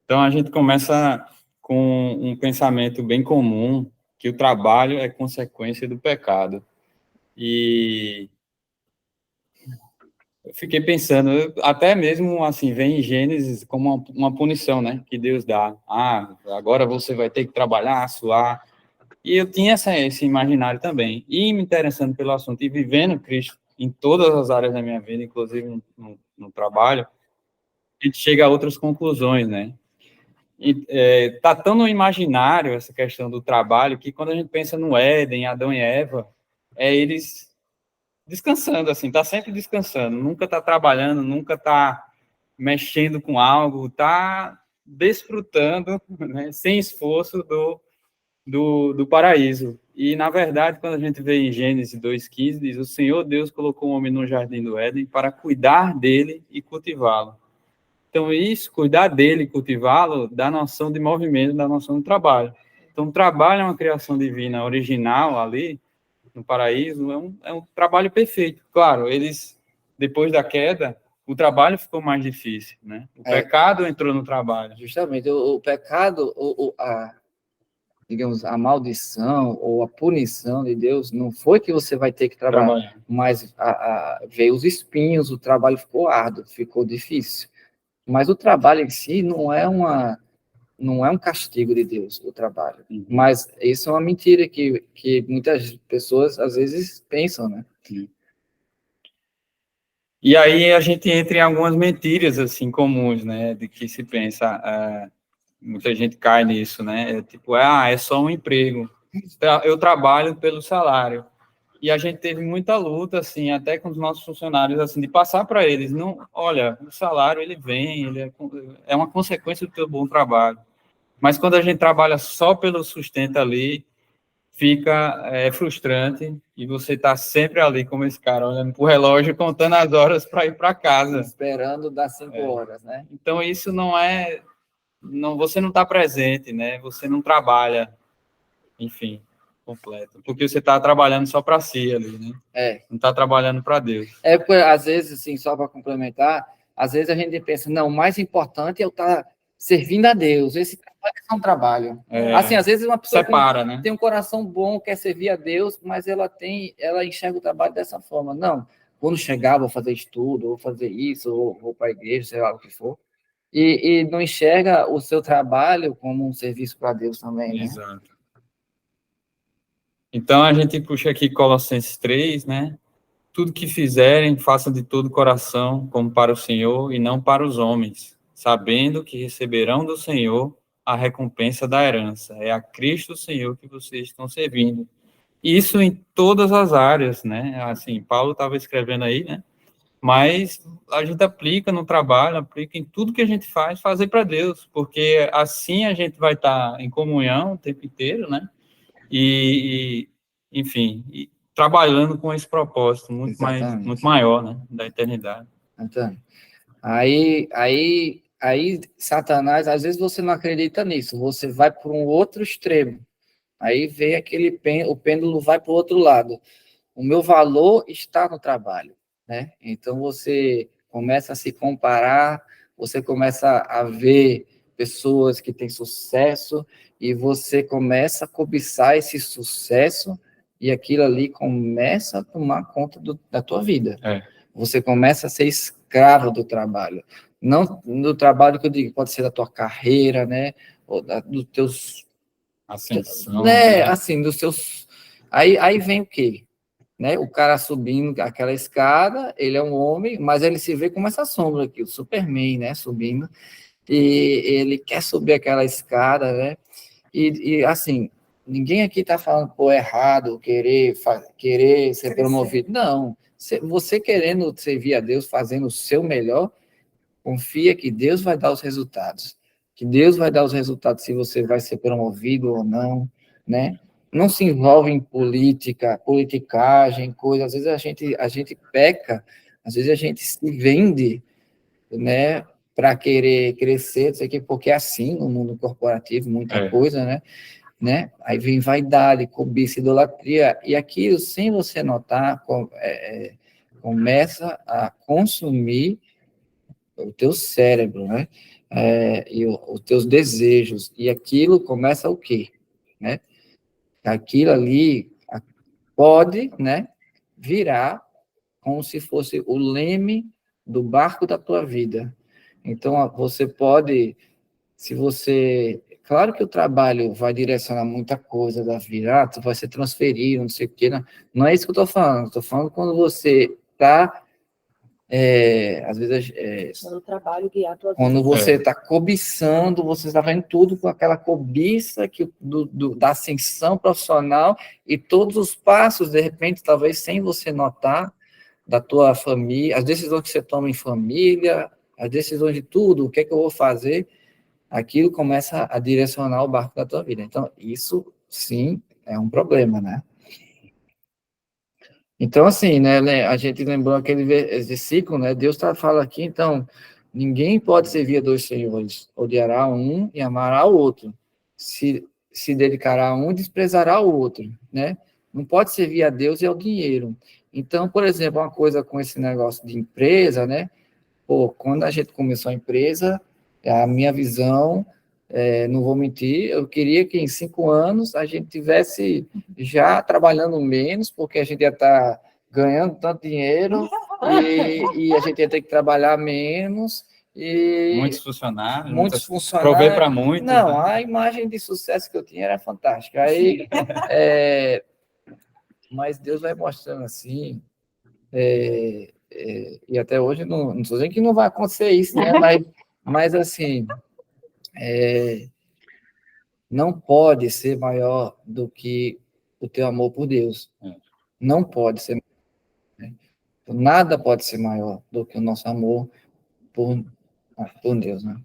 Então, a gente começa com um pensamento bem comum, que o trabalho é consequência do pecado. E eu fiquei pensando, até mesmo assim, vem em Gênesis como uma punição, né, que Deus dá. Agora você vai ter que trabalhar, suar. E eu tinha esse imaginário também. E me interessando pelo assunto e vivendo Cristo em todas as áreas da minha vida, inclusive no trabalho, a gente chega a outras conclusões, né? Está tão no imaginário essa questão do trabalho, que quando a gente pensa no Éden, Adão e Eva, eles descansando, assim, está sempre descansando, nunca está trabalhando, nunca está mexendo com algo, está desfrutando, né, sem esforço do paraíso. E, na verdade, quando a gente vê em Gênesis 2,15, diz: o Senhor Deus colocou o homem no jardim do Éden para cuidar dele e cultivá-lo. Então, isso, cuidar dele e cultivá-lo, dá noção de movimento, dá noção de trabalho. Então, o trabalho é uma criação divina original ali, no paraíso, é um trabalho perfeito. Claro, depois da queda, o trabalho ficou mais difícil, né? O pecado entrou no trabalho. Justamente, o pecado, digamos, a maldição ou a punição de Deus não foi que você vai ter que trabalhar. Mas veio os espinhos, o trabalho ficou árduo, ficou difícil. Mas o trabalho em si não é um castigo de Deus, o trabalho. Mas isso é uma mentira que muitas pessoas, às vezes, pensam, né? E aí a gente entra em algumas mentiras, assim, comuns, né? De que se pensa, muita gente cai nisso, né? Tipo, é só um emprego. Eu trabalho pelo salário. E a gente teve muita luta, assim, até com os nossos funcionários, assim, de passar para eles, não, olha, o salário, ele vem, é uma consequência do teu bom trabalho. Mas quando a gente trabalha só pelo sustento ali, fica frustrante, e você está sempre ali, como esse cara, olhando para o relógio, contando as horas para ir para casa. Esperando dar 5 horas, né? Então, isso você não está presente, né? Você não trabalha, enfim, completo. Porque você está trabalhando só para si ali, né? Não está trabalhando para Deus. Porque, às vezes, assim, só para complementar, às vezes a gente pensa, não, o mais importante é eu estar servindo a Deus. Esse trabalho é um trabalho. Assim, às vezes uma pessoa tem um coração bom, quer servir a Deus, mas ela enxerga o trabalho dessa forma. Não, quando chegar, vou fazer estudo, vou fazer isso, ou vou para a igreja, sei lá o que for. E não enxerga o seu trabalho como um serviço para Deus também, né? Exato. Então, a gente puxa aqui Colossenses 3, né? Tudo que fizerem, façam de todo o coração, como para o Senhor, e não para os homens, sabendo que receberão do Senhor a recompensa da herança. É a Cristo Senhor que vocês estão servindo. Isso em todas as áreas, né? Assim, Paulo estava escrevendo aí, né? Mas a gente aplica no trabalho, aplica em tudo que a gente faz, fazer para Deus, porque assim a gente vai estar em comunhão o tempo inteiro, né? Enfim, trabalhando com esse propósito muito maior, né, da eternidade. Então, aí Satanás, às vezes você não acredita nisso, você vai para um outro extremo, aí vem o pêndulo vai para o outro lado. O meu valor está no trabalho, né? Então você começa a se comparar, você começa a ver pessoas que têm sucesso e você começa a cobiçar esse sucesso e aquilo ali começa a tomar conta da tua vida. Você começa a ser escravo do trabalho. Não do trabalho que eu digo, pode ser da tua carreira, né? Ou dos teus... Ascensão. Né? Assim, dos seus... Aí vem o quê? Né? O cara subindo aquela escada, ele é um homem, mas ele se vê como essa sombra aqui, o Superman, né? Subindo. E ele quer subir aquela escada, né? E assim, ninguém aqui está falando, pô, errado, querer ser promovido. Não, você querendo servir a Deus, fazendo o seu melhor, confia que Deus vai dar os resultados. Que Deus vai dar os resultados se você vai ser promovido ou não, né? Não se envolve em politicagem, coisa. Às vezes a gente peca, às vezes a gente se vende, né? Para querer crescer, não sei o quê, porque é assim no mundo corporativo, muita coisa, né? Aí vem vaidade, cobiça, idolatria, e aquilo, sem você notar, começa a consumir o teu cérebro, né? E os teus desejos, e aquilo começa o quê? Né? Aquilo ali pode, né, virar como se fosse o leme do barco da tua vida. Então, você pode, se você... Claro que o trabalho vai direcionar muita coisa da vida, tu vai ser transferido, não sei o quê, não é isso que eu estou falando quando você está às vezes, No trabalho, guiar a tua vida. quando você está cobiçando, você está vendo tudo com aquela cobiça da ascensão profissional e todos os passos, de repente, talvez sem você notar, da tua família, as decisões que você toma em família, as decisões de tudo, o que é que eu vou fazer, aquilo começa a direcionar o barco da tua vida. Então, isso, sim, é um problema, né? Então, assim, né, a gente lembrou aquele versículo, né, Deus fala aqui, então, ninguém pode servir a dois senhores, odiará um e amará o outro, se dedicará a um e desprezará o outro, né? Não pode servir a Deus e ao dinheiro. Então, por exemplo, uma coisa com esse negócio de empresa, né, pô, quando a gente começou a empresa, a minha visão, não vou mentir, eu queria que em 5 anos a gente tivesse já trabalhando menos, porque a gente ia estar ganhando tanto dinheiro e a gente ia ter que trabalhar menos. E Muitos funcionários, muitos funcionários. Prover para muitos. Não, né? a imagem de sucesso que eu tinha era fantástica. Aí, mas Deus vai mostrando assim, e até hoje não estou dizendo que não vai acontecer isso, né? Mas assim, não pode ser maior do que o teu amor por Deus. Não pode ser. Né? Nada pode ser maior do que o nosso amor por Deus, né?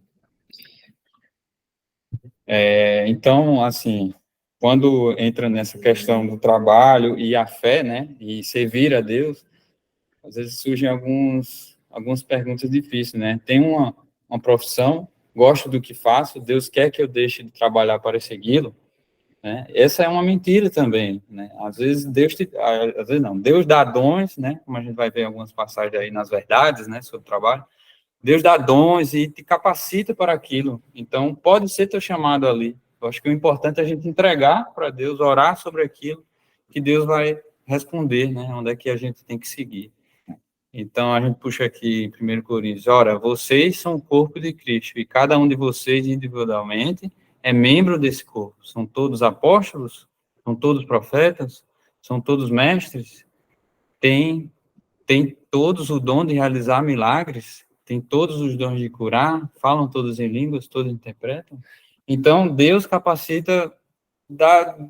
Então, assim, quando entra nessa questão do trabalho e a fé, né, e servir a Deus, às vezes surgem algumas perguntas difíceis, né? Tem uma profissão, gosto do que faço, Deus quer que eu deixe de trabalhar para segui-lo, né? Essa é uma mentira também, né? Às vezes às vezes não, Deus dá dons, né? Como a gente vai ver em algumas passagens aí nas verdades, né, sobre o trabalho. Deus dá dons e te capacita para aquilo. Então, pode ser teu chamado ali. Eu acho que o importante é a gente entregar para Deus, orar sobre aquilo, que Deus vai responder, né? Onde é que a gente tem que seguir. Então, a gente puxa aqui em 1 Coríntios, ora, vocês são o corpo de Cristo, e cada um de vocês individualmente é membro desse corpo. São todos apóstolos? São todos profetas? São todos mestres? Tem todos o dom de realizar milagres? Tem todos os dons de curar? Falam todos em línguas? Todos interpretam? Então, Deus capacita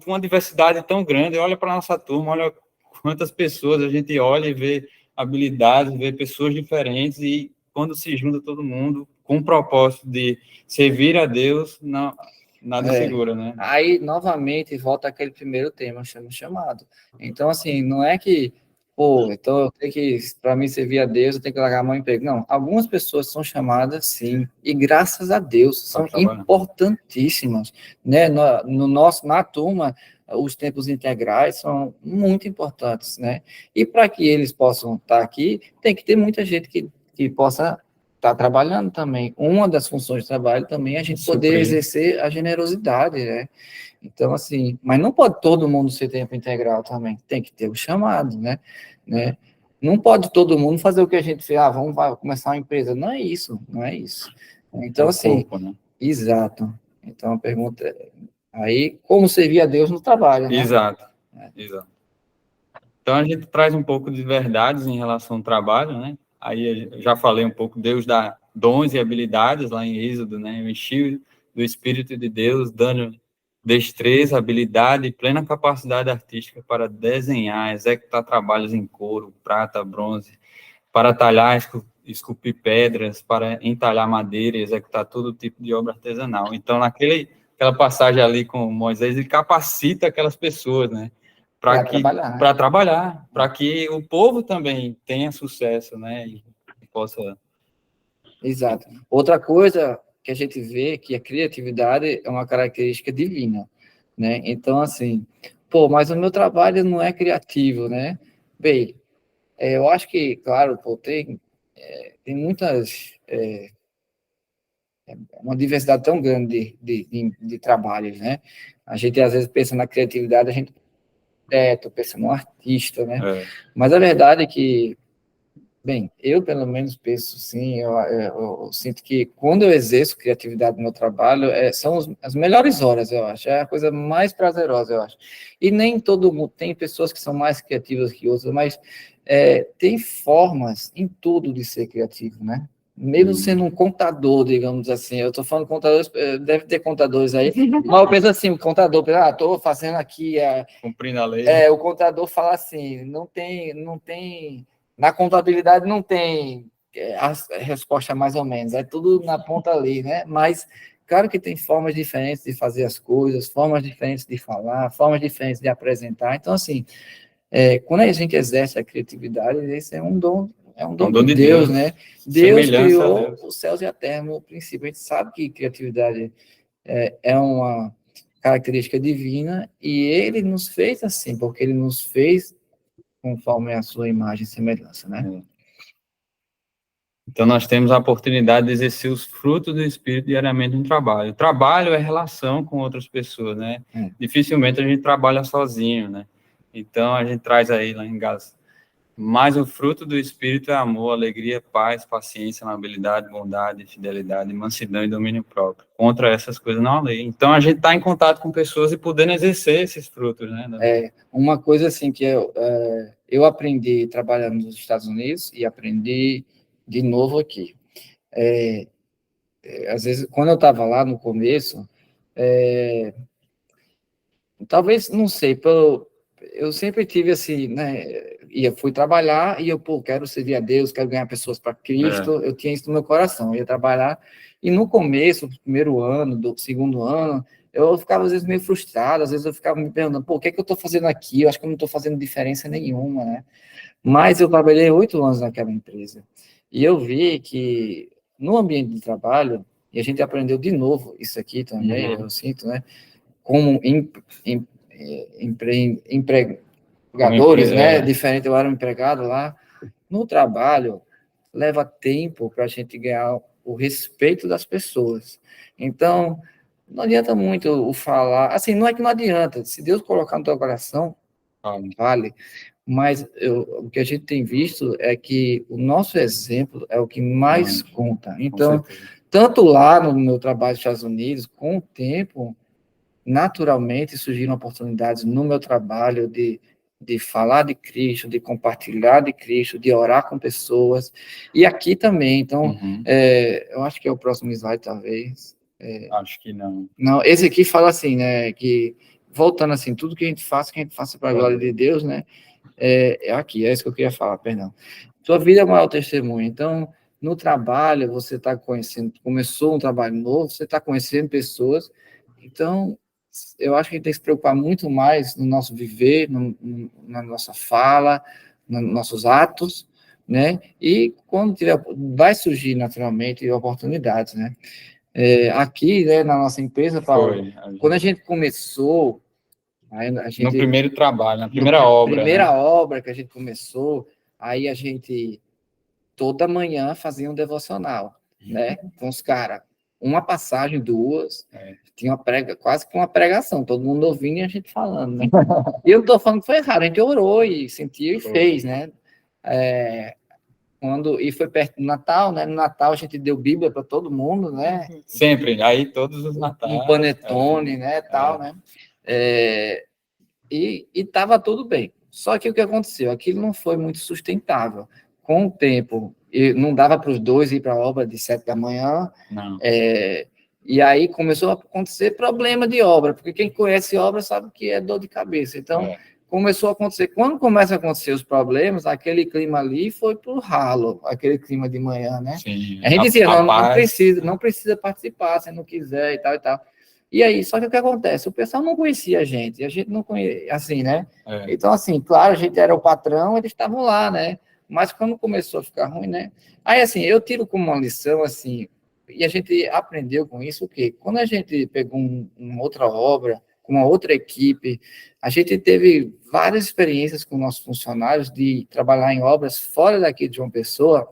uma diversidade tão grande. Olha para a nossa turma, olha quantas pessoas a gente olha e vê habilidades, ver pessoas diferentes, e quando se junta todo mundo com o propósito de servir a Deus, nada segura, né? Aí, novamente, volta aquele primeiro tema, chamado. Então, assim, não é que, então eu tenho que, para mim servir a Deus, eu tenho que largar a mão emprego. Não, algumas pessoas são chamadas, sim, e graças a Deus, são importantíssimas, né? Na turma, os tempos integrais são muito importantes, né? E para que eles possam estar aqui, tem que ter muita gente que possa estar trabalhando também. Uma das funções de trabalho também é a gente poder exercer a generosidade, né? Então, assim, mas não pode todo mundo ser tempo integral também, tem que ter o chamado, né? Não pode todo mundo fazer o que a gente fez, vamos começar uma empresa. Não é isso. Então, assim, corpo, né? Exato. Então, a pergunta aí, como servir a Deus no trabalho, né? Exato. Então, a gente traz um pouco de verdades em relação ao trabalho, né? Aí, eu já falei um pouco, Deus dá dons e habilidades lá em Êxodo, né? Eu enchi do Espírito de Deus, dando destreza, habilidade e plena capacidade artística para desenhar, executar trabalhos em couro, prata, bronze, para talhar, esculpir pedras, para entalhar madeira e executar todo tipo de obra artesanal. Então, aquela passagem ali com Moisés, ele capacita aquelas pessoas, né? Para trabalhar, para que o povo também tenha sucesso, né? E possa... Exato. Outra coisa que a gente vê que a criatividade é uma característica divina, né? Então, assim, mas o meu trabalho não é criativo, né? Bem, eu acho que, claro, tem muitas... uma diversidade tão grande de trabalhos, né? A gente, às vezes, pensa na criatividade, a gente pensa no artista, né? Mas a verdade é que, bem, eu pelo menos penso sim, eu sinto que quando eu exerço criatividade no meu trabalho, são as melhores horas, eu acho, é a coisa mais prazerosa, eu acho. E nem todo mundo, tem pessoas que são mais criativas que outras, mas tem formas em tudo de ser criativo, né? Mesmo sendo um contador, digamos assim, eu estou falando contadores, deve ter contadores aí, mas eu penso assim, o contador, estou fazendo aqui, Cumprindo a lei. o contador fala assim, não tem, na contabilidade não tem a resposta mais ou menos, é tudo na ponta ali, né? Mas, claro que tem formas diferentes de fazer as coisas, formas diferentes de falar, formas diferentes de apresentar, então, assim, quando a gente exerce a criatividade, esse é um dom de Deus, né? Deus criou os céus e a terra no princípio. A gente sabe que criatividade é uma característica divina e ele nos fez assim, porque ele nos fez conforme a sua imagem e semelhança, né? Então, nós temos a oportunidade de exercer os frutos do Espírito diariamente no trabalho. O trabalho é relação com outras pessoas, né? Dificilmente a gente trabalha sozinho, né? Então, a gente traz aí lá em Gálatas. Mas o fruto do Espírito é amor, alegria, paz, paciência, amabilidade, bondade, fidelidade, mansidão e domínio próprio. Contra essas coisas não há lei. Então, a gente está em contato com pessoas e podendo exercer esses frutos, né? Uma coisa assim que eu aprendi trabalhando nos Estados Unidos e aprendi de novo aqui. Às vezes, quando eu estava lá no começo, talvez, não sei, eu sempre tive assim, né? Fui trabalhar e quero servir a Deus, quero ganhar pessoas para Cristo. Eu tinha isso no meu coração. Eu ia trabalhar e no começo do primeiro ano, do segundo ano, eu ficava às vezes meio frustrado. Às vezes eu ficava me perguntando, o que é que eu estou fazendo aqui? Eu acho que eu não estou fazendo diferença nenhuma, né? Mas eu trabalhei 8 anos naquela empresa e eu vi que no ambiente de trabalho, e a gente aprendeu de novo isso aqui também, eu sinto, né? Como empregadores, né? Diferente, eu era um empregado lá. No trabalho, leva tempo para a gente ganhar o respeito das pessoas. Então, não adianta muito o falar. Assim, não é que não adianta. Se Deus colocar no teu coração, vale. Mas o que a gente tem visto é que o nosso exemplo é o que mais conta. Então, tanto lá no meu trabalho nos Estados Unidos, com o tempo, naturalmente surgiram oportunidades no meu trabalho de falar de Cristo, de compartilhar de Cristo, de orar com pessoas, e aqui também. Então, eu acho que é o próximo slide, talvez. Acho que não. Não, esse aqui fala assim, né, que, voltando assim, tudo que a gente faça para a glória de Deus, né, aqui, é isso que eu queria falar, perdão. Sua vida é o maior testemunho, então, no trabalho, você está conhecendo, começou um trabalho novo, você está conhecendo pessoas, então, eu acho que a gente tem que se preocupar muito mais no nosso viver, na nossa fala, nos nossos atos, né? E quando vai surgir naturalmente oportunidades, né? Aqui, né, na nossa empresa, Paulo, quando a gente começou, no primeiro trabalho, na primeira obra, primeira obra que a gente começou, aí a gente toda manhã fazia um devocional, né? Com os caras, uma passagem, 2, tinha quase que uma pregação, todo mundo ouvindo e a gente falando, né? E eu não estou falando que foi errado, a gente orou e sentiu e fez, né? E foi perto do Natal, né? No Natal a gente deu Bíblia para todo mundo, né? Sempre, aí todos os Natais. Um panetone, né? Tal, né? E estava tudo bem. Só que o que aconteceu? Aquilo não foi muito sustentável. Com o tempo, não dava para os dois ir para a obra de 7 da manhã. Não. E aí começou a acontecer problema de obra, porque quem conhece obra sabe que é dor de cabeça. Então, começou a acontecer. Quando começa a acontecer os problemas, aquele clima ali foi para o ralo, aquele clima de manhã, né? Sim, a gente dizia, não precisa participar, se não quiser e tal e tal. E aí, só que o que acontece? O pessoal não conhecia a gente não conhecia, assim, né? Então, assim, claro, a gente era o patrão, eles estavam lá, né? Mas quando começou a ficar ruim, né? Aí, assim, eu tiro como uma lição, assim, e a gente aprendeu com isso o quê? Quando a gente pegou uma outra obra, com uma outra equipe, a gente teve várias experiências com nossos funcionários de trabalhar em obras fora daqui de João Pessoa,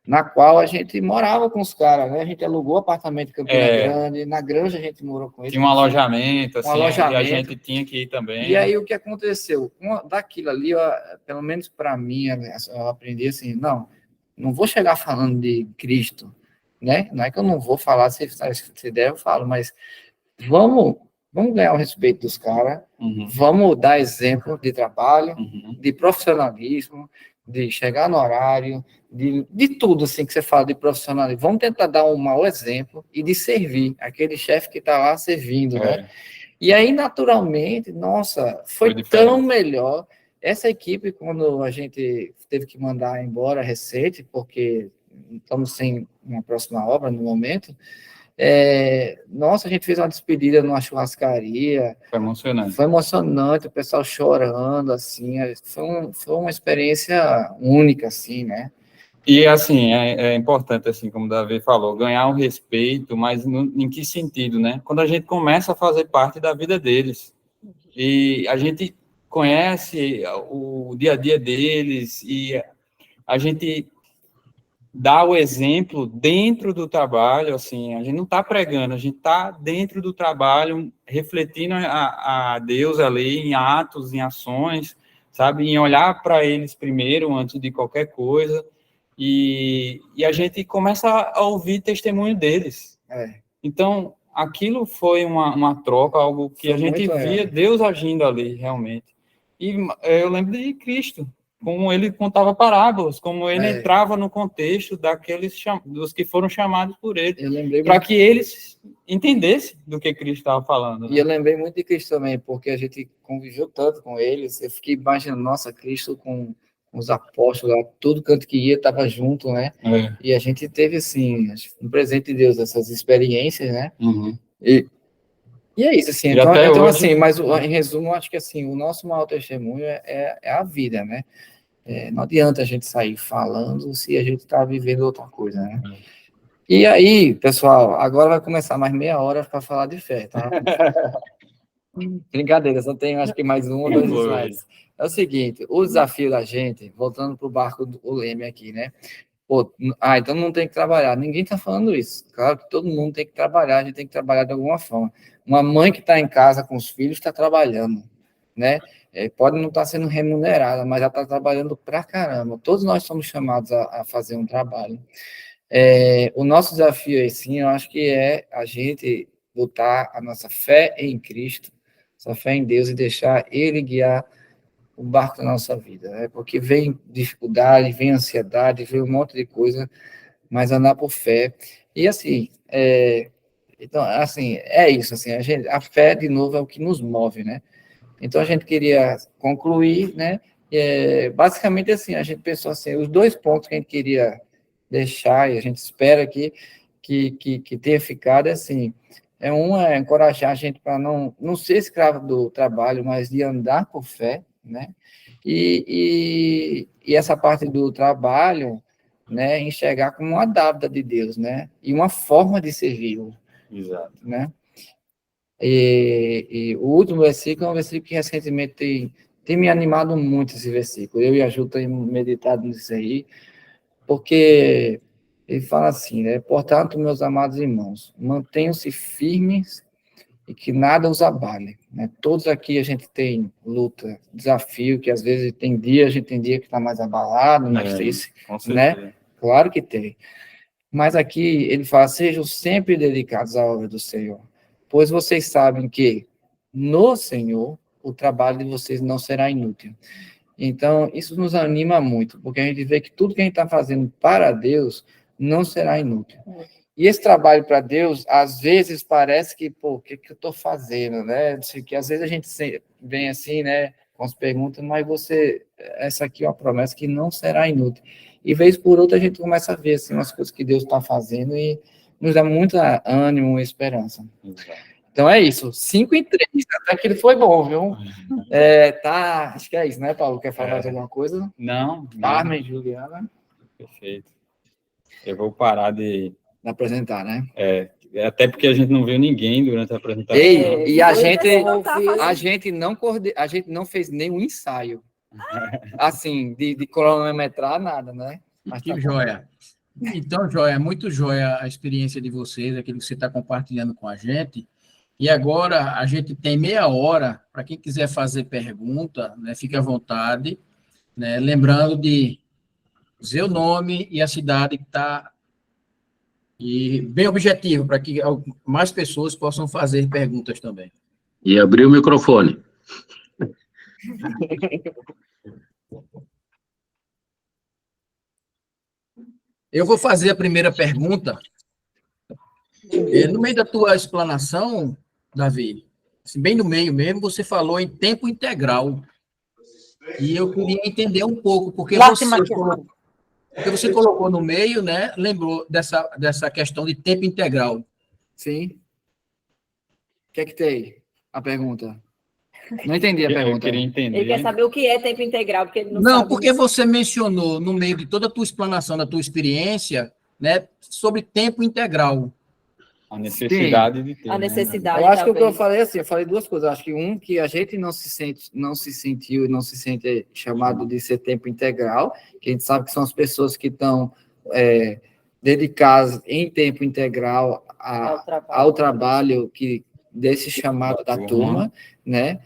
na qual a gente morava com os caras, né? A gente alugou apartamento em Campina Grande, na Granja a gente morou com eles. Tinha um alojamento, assim, e a gente tinha que ir também. E aí o que aconteceu? Daquilo ali, pelo menos para mim, eu aprendi assim, não vou chegar falando de Cristo, né? Não é que eu não vou falar, se der eu falo, mas vamos ganhar o respeito dos caras, vamos dar exemplo de trabalho, de profissionalismo, de chegar no horário, de tudo assim que você fala de profissionalismo. Vamos tentar dar um mau exemplo e de servir, aquele chefe que está lá servindo, né? E aí, naturalmente, nossa, foi tão melhor. Essa equipe, quando a gente teve que mandar embora recente, porque estamos sem uma próxima obra no momento, nossa, a gente fez uma despedida numa churrascaria. Foi emocionante, o pessoal chorando, assim, foi uma experiência única, assim, né? E, assim, é importante, assim, como o Davi falou, ganhar um respeito, mas em que sentido, né? Quando a gente começa a fazer parte da vida deles, e a gente conhece o dia a dia deles, e a gente dá o exemplo dentro do trabalho, assim, a gente não está pregando, a gente está dentro do trabalho, refletindo a Deus ali, em atos, em ações, sabe? Em olhar para eles primeiro, antes de qualquer coisa, e a gente começa a ouvir testemunho deles. Então, aquilo foi uma troca, algo que a gente via Deus agindo ali, realmente. E eu lembro de Cristo, como ele contava parábolas, como ele entrava no contexto dos que foram chamados por ele, para que eles entendessem do que Cristo estava falando. Né? E eu lembrei muito de Cristo também, porque a gente conviveu tanto com eles, eu fiquei imaginando, nossa, Cristo com os apóstolos, lá, todo canto que ia, estava junto, né? E a gente teve, assim, um presente de Deus, essas experiências, né? E é isso, assim, então hoje... assim, mas em resumo, acho que, assim, o nosso maior testemunho é a vida, né? Não adianta a gente sair falando se a gente está vivendo outra coisa, né? E aí, pessoal, agora vai começar mais meia hora para falar de fé, tá? Brincadeira, só tenho acho que mais um ou dois slides. É o seguinte, o desafio da gente, voltando para o barco do Leme aqui, né? Pô, então não tem que trabalhar. Ninguém está falando isso. Claro que todo mundo tem que trabalhar, a gente tem que trabalhar de alguma forma. Uma mãe que está em casa com os filhos está trabalhando, né? Pode não estar sendo remunerada, mas ela está trabalhando pra caramba. Todos nós somos chamados a fazer um trabalho. O nosso desafio aí, sim, eu acho que é a gente botar a nossa fé em Cristo, nossa fé em Deus e deixar Ele guiar o barco da nossa vida, né? Porque vem dificuldade, vem ansiedade, vem um monte de coisa, mas andar por fé. E assim, então, assim, é isso, assim, a fé, de novo, é o que nos move, né? Então, a gente queria concluir, né? Basicamente, assim, a gente pensou assim, os 2 pontos que a gente queria deixar, e a gente espera que tenha ficado, assim, é encorajar a gente para não ser escravo do trabalho, mas de andar por fé, né? E essa parte do trabalho, né, enxergar como uma dávida de Deus, né? E uma forma de servi-lo. Exato. Né? E o último versículo é um versículo que recentemente tem me animado muito, esse versículo. Eu e a Ju temos meditado nisso aí, porque ele fala assim, né? Portanto, meus amados irmãos, mantenham-se firmes e que nada os abale, né? Todos aqui a gente tem luta, desafio, que às vezes a gente tem dia que está mais abalado, mais triste, né? Claro que tem. Mas aqui ele fala, sejam sempre dedicados à obra do Senhor, pois vocês sabem que no Senhor o trabalho de vocês não será inútil. Então, isso nos anima muito, porque a gente vê que tudo que a gente está fazendo para Deus não será inútil. E esse trabalho para Deus, às vezes parece que, pô, o que eu estou fazendo, né? Que às vezes a gente vem assim, né, com as perguntas, mas essa aqui é uma promessa que não será inútil. E vez por outra a gente começa a ver assim, umas coisas que Deus está fazendo e nos dá muito ânimo e esperança. Então é isso, 5-3, até que ele foi bom, viu? Acho que é isso, né, Paulo? Quer falar mais alguma coisa? Não. Carmen, Juliana. Perfeito. Eu vou parar de apresentar, né? Até porque a gente não viu ninguém durante a apresentação. E a gente não fez nenhum ensaio. Assim, de cronometrar nada, né? Mas que joia. Então, joia, muito joia a experiência de vocês, aquilo que você está compartilhando com a gente. E agora a gente tem meia hora para quem quiser fazer pergunta, né? Fique à vontade, né? Lembrando de dizer o nome e a cidade que está. E bem objetivo, para que mais pessoas possam fazer perguntas também. E abrir o microfone. Eu vou fazer a primeira pergunta. No meio da tua explanação, Davi, assim, bem no meio mesmo, você falou em tempo integral. E eu queria entender um pouco, porque você colocou no meio, né? Lembrou dessa questão de tempo integral. Sim. O que é que tem? A pergunta. Não entendi a Eu pergunta. queria Ele entender. quer saber o que é tempo integral, porque ele não Não, sabe. porque você mencionou, no meio de toda a tua explanação, da tua experiência, né, sobre tempo integral. A necessidade de ter, A né? necessidade, Eu acho que o que eu talvez. falei assim, eu falei duas coisas. Eu acho que que a gente não se sentiu, não se sente chamado de ser tempo integral, que a gente sabe que são as pessoas que estão dedicadas em tempo integral ao trabalho desse chamado da turma, né?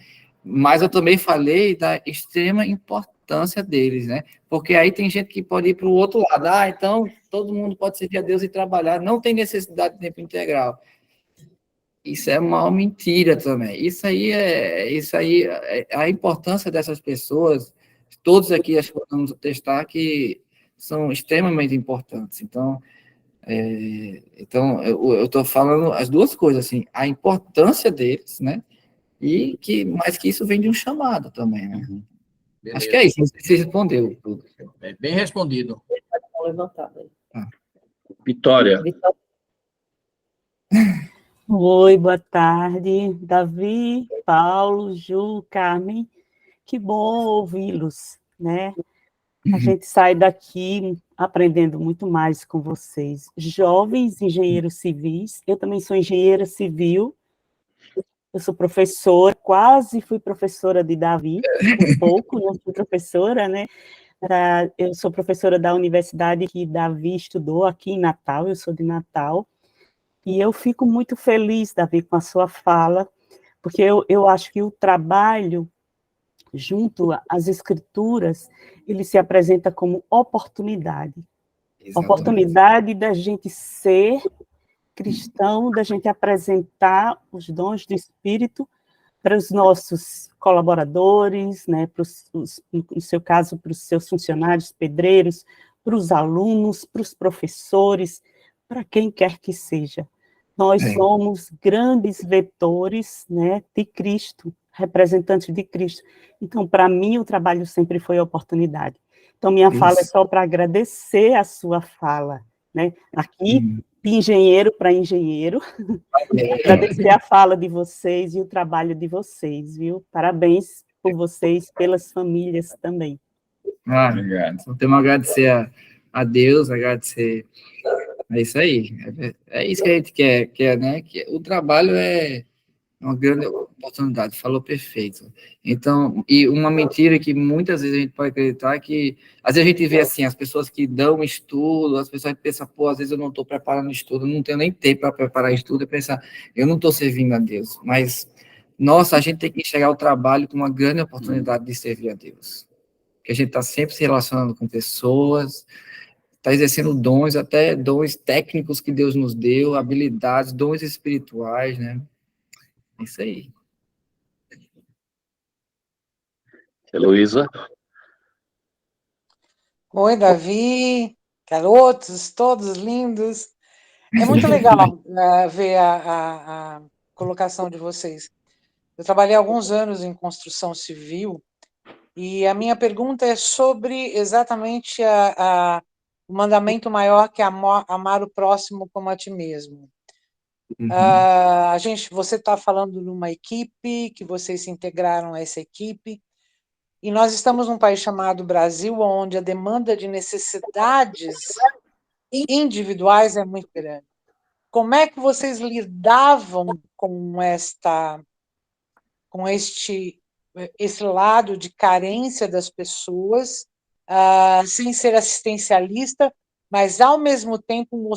Mas eu também falei da extrema importância deles, né? Porque aí tem gente que pode ir para o outro lado. Então todo mundo pode servir a Deus e trabalhar, não tem necessidade de tempo integral. Isso é uma mentira também. Isso aí a importância dessas pessoas, todos aqui acho que vamos testar que são extremamente importantes. Então, eu estou falando as duas coisas assim, a importância deles, né? Mas que isso vem de um chamado também, né? Beleza. Acho que é isso. Você respondeu tudo. Bem respondido. Vitória. Oi, boa tarde, Davi, Paulo, Ju, Carmen, que bom ouvi-los, né? A gente sai daqui aprendendo muito mais com vocês. Jovens engenheiros civis, eu também sou engenheira civil, eu sou professora, quase fui professora de Davi, um pouco, não fui professora, né? Eu sou professora da universidade que Davi estudou aqui em Natal, eu sou de Natal, e eu fico muito feliz, Davi, com a sua fala, porque eu acho que o trabalho junto às escrituras, ele se apresenta como oportunidade. Exatamente. Oportunidade da gente ser cristão, da gente apresentar os dons do Espírito para os nossos colaboradores, né, no seu caso, para os seus funcionários, pedreiros, para os alunos, para os professores, para quem quer que seja. Nós somos grandes vetores, né, de Cristo, representantes de Cristo. Então, para mim, o trabalho sempre foi oportunidade. Então, minha fala é só para agradecer a sua fala, né? Aqui, de engenheiro para engenheiro, agradecer a fala de vocês e o trabalho de vocês, viu? Parabéns por vocês, pelas famílias também. Obrigado. Só temos a agradecer a Deus, agradecer. É isso aí. É isso que a gente quer, né? Que o trabalho é uma grande oportunidade, falou perfeito. Então, e uma mentira que muitas vezes a gente pode acreditar é que, às vezes a gente vê assim, as pessoas que dão estudo, as pessoas pensam, pô, às vezes eu não estou preparando estudo, não tenho nem tempo para preparar estudo, e pensar, eu não estou servindo a Deus, mas, nossa, a gente tem que enxergar o trabalho como uma grande oportunidade de servir a Deus, que a gente está sempre se relacionando com pessoas, está exercendo dons, até dons técnicos que Deus nos deu, habilidades, dons espirituais, né? É isso aí. Heloísa. Oi, Davi, garotos, todos lindos. É muito legal ver a colocação de vocês. Eu trabalhei alguns anos em construção civil e a minha pergunta é sobre exatamente o mandamento maior que é amar o próximo como a ti mesmo. Você está falando numa equipe, que vocês se integraram a essa equipe, e nós estamos num país chamado Brasil, onde a demanda de necessidades individuais é muito grande. Como é que vocês lidavam com esse lado de carência das pessoas, sem ser assistencialista, mas ao mesmo tempo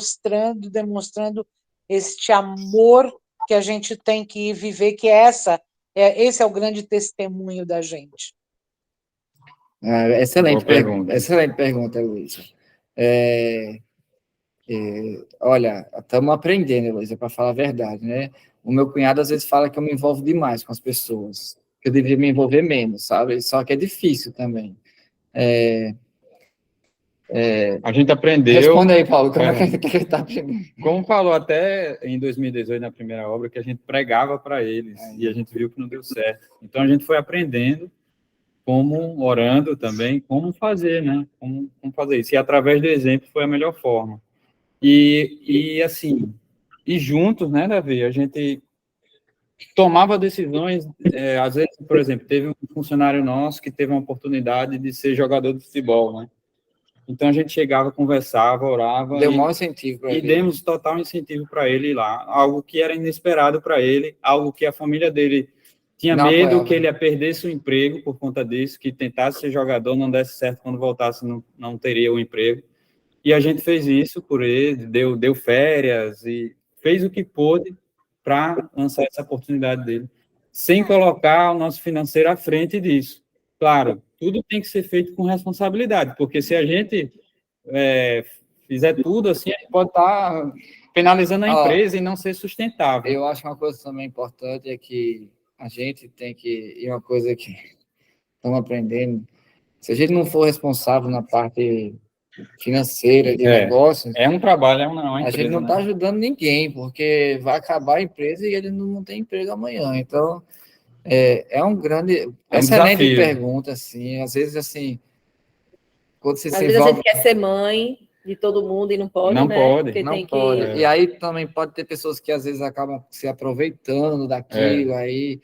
demonstrando este amor que a gente tem que viver, que esse é o grande testemunho da gente. Excelente pergunta, Luísa. Olha, estamos aprendendo, Luísa, para falar a verdade, né? O meu cunhado às vezes fala que eu me envolvo demais com as pessoas, que eu deveria me envolver menos, sabe? Só que é difícil também. A gente aprendeu... Responde aí, Paulo, como é que ele está aprendendo? Como falou até em 2018, na primeira obra, que a gente pregava para eles, e a gente viu que não deu certo. Então, a gente foi aprendendo como, orando também, como fazer, né? Como fazer isso. E através do exemplo foi a melhor forma. E assim, e juntos, né, Davi, a gente tomava decisões, às vezes, por exemplo, teve um funcionário nosso que teve uma oportunidade de ser jogador de futebol, né? Então, a gente chegava, conversava, orava... Deu maior incentivo para ele. E demos total incentivo para ele ir lá, algo que era inesperado para ele, algo que a família dele tinha medo que ele ia perder seu emprego por conta disso, que tentasse ser jogador, não desse certo, quando voltasse não teria o emprego. E a gente fez isso por ele, deu férias e fez o que pôde para lançar essa oportunidade dele, sem colocar o nosso financeiro à frente disso. Claro, tudo tem que ser feito com responsabilidade, porque se a gente fizer tudo assim, a gente pode estar penalizando a empresa e não ser sustentável. Eu acho que uma coisa também importante é que a gente tem que, e uma coisa que estamos aprendendo, se a gente não for responsável na parte financeira de negócios... É um trabalho, é uma empresa, a gente não está ajudando ninguém, porque vai acabar a empresa e ele não tem emprego amanhã. Então, é um grande... excelente pergunta, assim. Às vezes, assim, quando você se envolve... Às vezes a gente quer ser mãe de todo mundo e não pode, não né? Pode, não pode. E aí também pode ter pessoas que às vezes acabam se aproveitando daquilo, aí...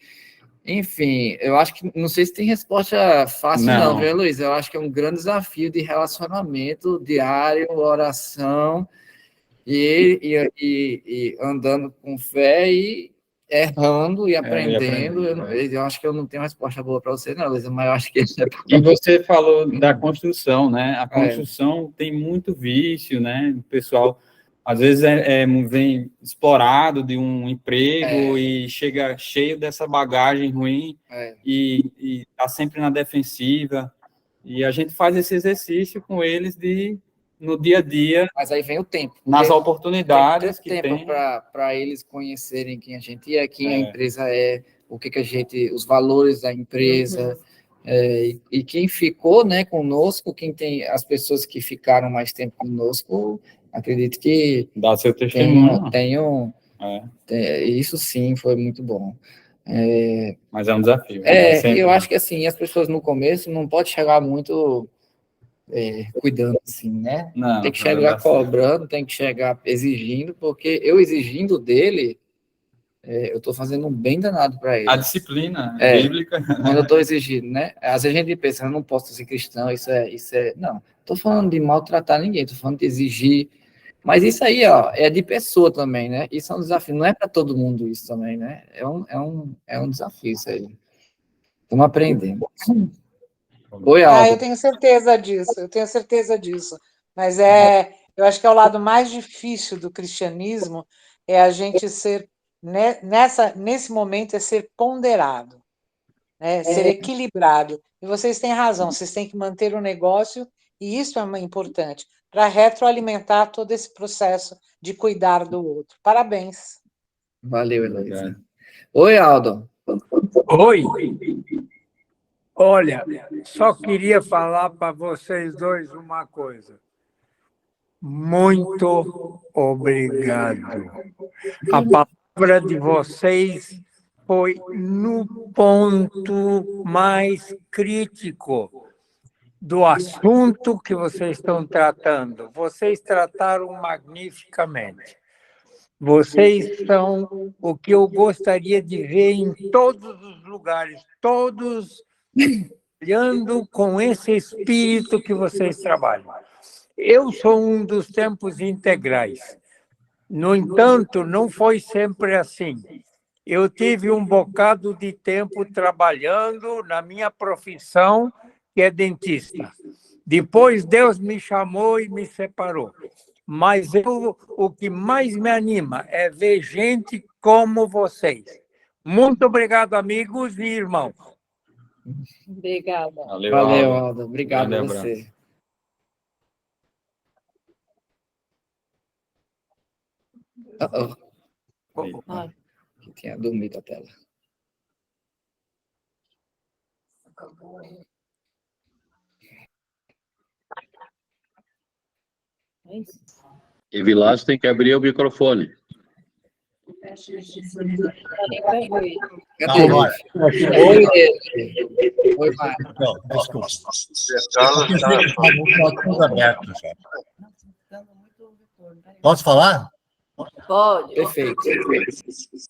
Enfim, eu acho que... Não sei se tem resposta fácil não, viu, Luiz? Eu acho que é um grande desafio de relacionamento diário, oração, e andando com fé e errando e aprendendo. Eu acho que eu não tenho resposta boa para você, não, Luiz, mas eu acho que... E você falou da construção, né? A construção tem muito vício, né? O pessoal, às vezes, vem explorado de um emprego e chega cheio dessa bagagem ruim e está sempre na defensiva. E a gente faz esse exercício com eles no dia a dia. Mas aí vem o tempo. Nas oportunidades que tem. Para eles conhecerem quem a gente é, quem a empresa é, o que a gente... os valores da empresa... e quem ficou, né, conosco, as pessoas que ficaram mais tempo conosco, acredito que dá seu testemunho. Isso sim foi muito bom. Mas é um desafio. Eu acho que assim, as pessoas no começo não pode chegar muito cuidando assim, né? Não, tem que chegar cobrando, tem que chegar exigindo, porque eu exigindo dele, eu estou fazendo um bem danado para ele. A disciplina bíblica. Quando eu estou exigindo, né? Às vezes a gente pensa, eu não posso ser cristão, isso é... Não, estou falando de maltratar ninguém, estou falando de exigir. Mas isso aí, ó, é de pessoa também, né? Isso é um desafio, não é para todo mundo isso também, né? É um desafio isso aí. Estamos aprendendo. Oi, Aldo. Eu tenho certeza disso. Mas eu acho que é o lado mais difícil do cristianismo, é a gente ser, nesse momento, ser ponderado, né? Ser equilibrado. E vocês têm razão, vocês têm que manter o negócio, e isso é importante, para retroalimentar todo esse processo de cuidar do outro. Parabéns. Valeu, Heloísa. Oi, Aldo. Oi. Olha, só queria falar para vocês dois uma coisa. Muito obrigado. A palavra de vocês foi no ponto mais crítico do assunto que vocês estão tratando. Vocês trataram magnificamente. Vocês são o que eu gostaria de ver em todos os lugares, todos trabalhando com esse espírito que vocês trabalham. Eu sou um dos tempos integrais. No entanto, não foi sempre assim. Eu tive um bocado de tempo trabalhando na minha profissão, que é dentista. Depois, Deus me chamou e me separou. Mas o que mais me anima é ver gente como vocês. Muito obrigado, amigos e irmãos. Obrigada. Valeu, Aldo. Obrigado a você. Que tinha dormido a tela. E Vilásio tem que abrir o microfone. Cadê? Agora. Oi, oi, Mário. Não, desculpa. Está tudo aberto já. Posso falar? Pode. Perfeito.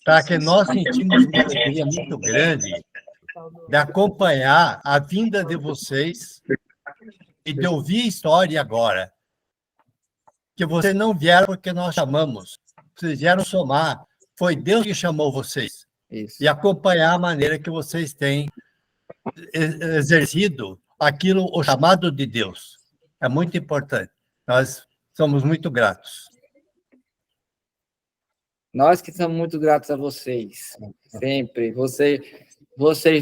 Tá, que nós sentimos uma alegria muito grande de acompanhar a vinda de vocês e de ouvir a história agora. Que vocês não vieram porque nós chamamos. Vocês vieram somar. Foi Deus que chamou vocês. Isso. E acompanhar a maneira que vocês têm exercido aquilo, o chamado de Deus. É muito importante. Nós somos muito gratos. Nós que somos muito gratos a vocês, sempre. Vocês,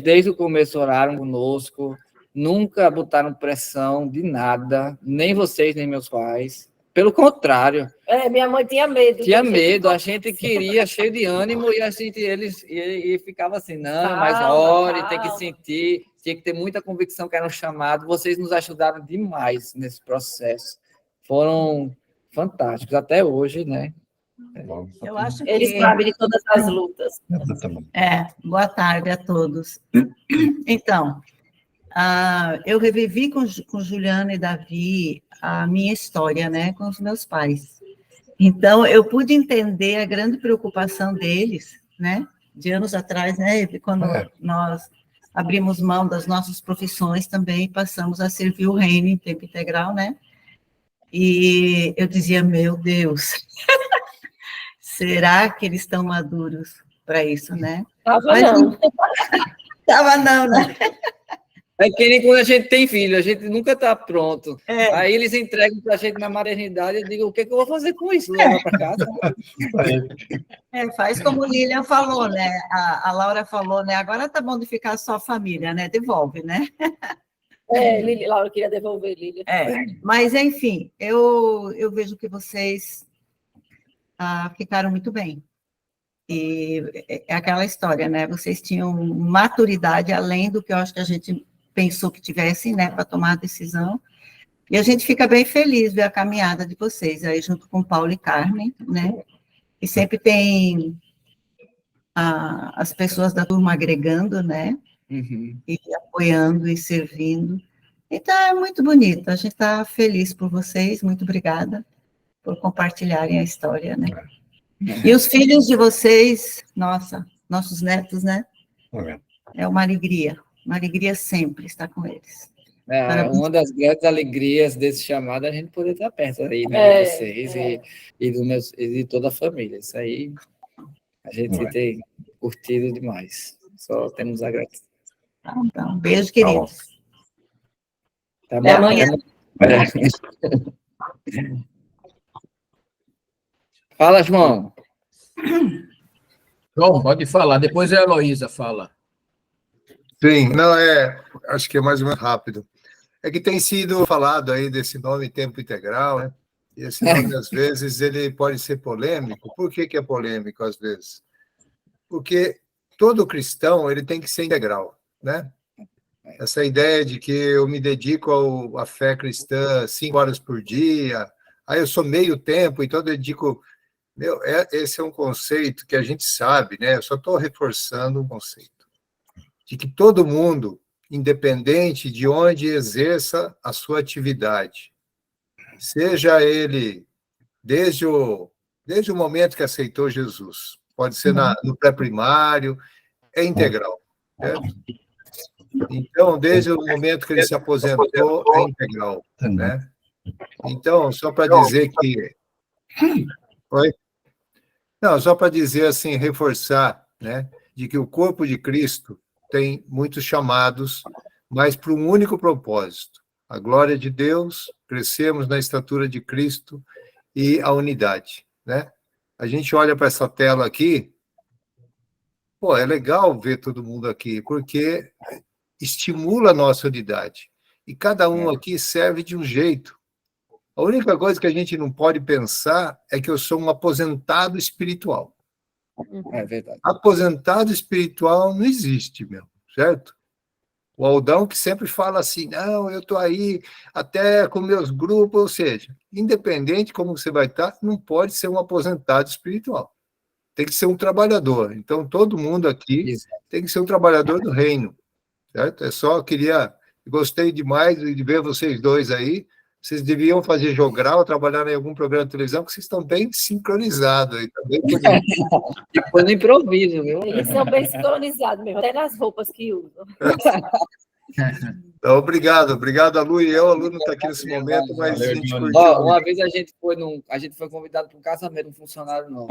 desde o começo, oraram conosco, nunca botaram pressão de nada, nem vocês, nem meus pais. Pelo contrário. Minha mãe tinha medo. Tinha medo, a gente queria, cheio de ânimo, e e ficava assim, não, mas ore, tem que sentir, tinha que ter muita convicção que era um chamado. Vocês nos ajudaram demais nesse processo. Foram fantásticos, até hoje, né? Eu acho que... Eles sabem de todas as lutas. Boa tarde a todos. Então, eu revivi com Juliana e Davi a minha história, né, com os meus pais. Então, eu pude entender a grande preocupação deles, né, de anos atrás, né, quando nós abrimos mão das nossas profissões também, passamos a servir o reino em tempo integral, né, e eu dizia, meu Deus, será que eles estão maduros para isso, né? Tava não, né? É que nem quando a gente tem filho, a gente nunca está pronto. Aí eles entregam para a gente na maternidade, eu digo, o que eu vou fazer com isso? Levar para casa? Faz como o Lilian falou, né? A Laura falou, né? Agora tá bom de ficar só família, né? Devolve, né? Laura queria devolver, Lilian. Mas, enfim, eu vejo que vocês ficaram muito bem. E é aquela história, né? Vocês tinham maturidade além do que eu acho que a gente pensou que tivessem, né, para tomar a decisão. E a gente fica bem feliz de ver a caminhada de vocês aí junto com Paulo e Carmen, né? E sempre tem as pessoas da turma agregando, né? Uhum. E apoiando e servindo. Então é muito bonito. A gente está feliz por vocês. Muito obrigada por compartilharem a história, né? E os filhos de vocês, nossa, nossos netos, né? É uma alegria sempre estar com eles. Uma das grandes alegrias desse chamado é a gente poder estar perto aí, né, de vocês e de toda a família. Isso aí a gente tem curtido demais. Só temos a gratidão. Então, beijo, queridos. Até amanhã. Fala, João. João, pode falar. Depois a Heloísa fala. Sim, não, acho que é mais ou menos rápido. É que tem sido falado aí desse nome tempo integral, né? E esse nome, às vezes, ele pode ser polêmico. Por que é polêmico, às vezes? Porque todo cristão, ele tem que ser integral, né? Essa ideia de que eu me dedico à fé cristã 5 horas por dia, aí eu sou meio tempo, então eu dedico... esse é um conceito que a gente sabe, né? Eu só estou reforçando um conceito. De que todo mundo, independente de onde exerça a sua atividade, seja ele desde o momento que aceitou Jesus, pode ser no pré-primário, é integral, certo? Então, desde o momento que ele se aposentou, é integral, né? Então, só para dizer que... Oi? Não, só para dizer assim, reforçar, né, de que o corpo de Cristo tem muitos chamados, mas para um único propósito, a glória de Deus, crescermos na estatura de Cristo e a unidade, né? A gente olha para essa tela aqui, é legal ver todo mundo aqui, porque estimula a nossa unidade, e cada um aqui serve de um jeito. A única coisa que a gente não pode pensar é que eu sou um aposentado espiritual. É verdade. Aposentado espiritual não existe mesmo, certo? O Aldão que sempre fala assim, não, eu estou aí até com meus grupos, ou seja, independente como você vai estar, não pode ser um aposentado espiritual. Tem que ser um trabalhador. Então, todo mundo aqui tem que ser um trabalhador do reino, certo? Gostei demais de ver vocês dois aí. Vocês deviam fazer jogral, trabalhar em algum programa de televisão, porque vocês estão bem sincronizados aí. Tá bem Depois no improviso, viu? Eles são bem sincronizados mesmo, até nas roupas que usam. Então, obrigado, Lu e eu. A Lu não está aqui nesse momento, mas a gente curtiu. Uma vez a gente foi convidado para um casamento, um funcionário nosso.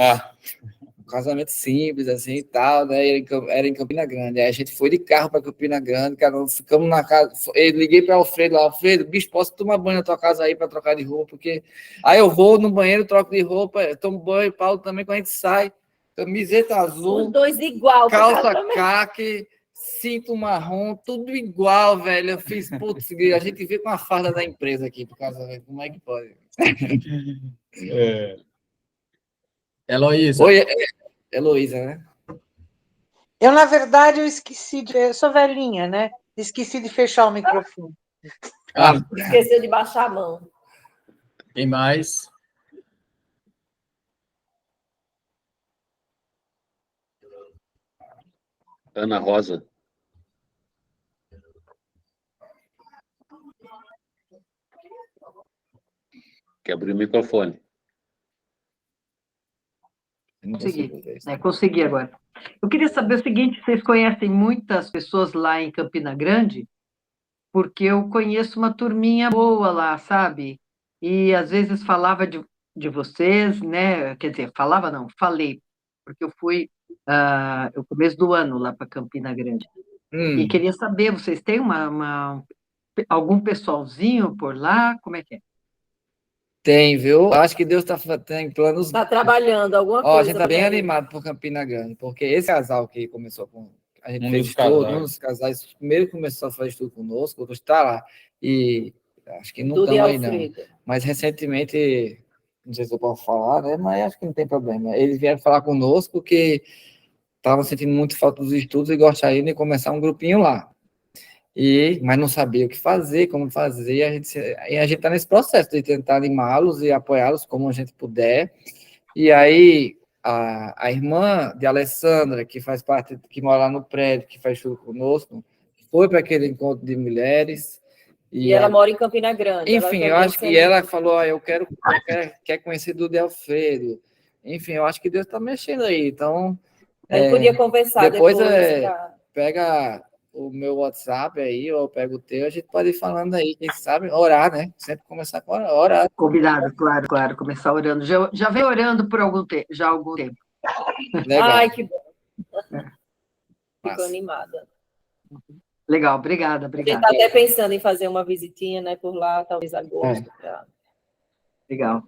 Um casamento simples, assim, e tal, né? Era em Campina Grande. Aí a gente foi de carro para Campina Grande, cara, ficamos na casa. Eu liguei para o Alfredo lá, Alfredo, bicho, posso tomar banho na tua casa aí para trocar de roupa? Porque aí eu vou no banheiro, troco de roupa, tomo banho, Paulo também, quando a gente sai, camiseta azul, os dois igual, calça caque, cinto marrom, tudo igual, velho. Eu fiz, putz, a gente vê com a farda da empresa aqui pro casamento, como é que pode? Heloísa. Oi, Heloísa, né? Eu, na verdade, eu sou velhinha, né? Esqueci de fechar o microfone. Esqueceu de baixar a mão. Quem mais? Ana Rosa. Quer abrir o microfone. Consegui agora. Eu queria saber o seguinte, vocês conhecem muitas pessoas lá em Campina Grande? Porque eu conheço uma turminha boa lá, sabe? E às vezes falava de vocês, né? Quer dizer, falava não, falei, porque eu fui no começo do ano lá para Campina Grande. E queria saber, vocês têm algum pessoalzinho por lá? Como é que é? Tem, viu? Acho que Deus tem planos. Está trabalhando alguma coisa. A gente está bem animado por Campina Grande, porque esse casal que começou com. A gente fez estudo, um dos casais, primeiro começou a fazer estudo conosco, outro está lá. E acho que não estão aí, não. Mas recentemente, não sei se eu posso falar, né? Mas acho que não tem problema. Eles vieram falar conosco que estavam sentindo muito falta dos estudos e gostariam de começar um grupinho lá. Mas não sabia o que fazer, como fazer, e a gente está nesse processo de tentar animá-los e apoiá-los como a gente puder. E aí, a irmã de Alessandra, que faz parte, que mora lá no prédio, que faz tudo conosco, foi para aquele encontro de mulheres. E ela mora em Campina Grande. Enfim, eu acho que ela falou, quer conhecer do Alfredo. Enfim, eu acho que Deus está mexendo aí, então... A gente podia conversar depois. Pega o meu WhatsApp aí, ou eu pego o teu, a gente pode ir falando aí, quem sabe, orar, né? Sempre começar com orar. Combinado, claro, começar orando. Já vem orando por algum tempo, já há algum tempo. Legal. Ai, que bom. Fico animada. Legal, obrigada. A gente está até pensando em fazer uma visitinha, né, por lá, talvez agosto. Legal.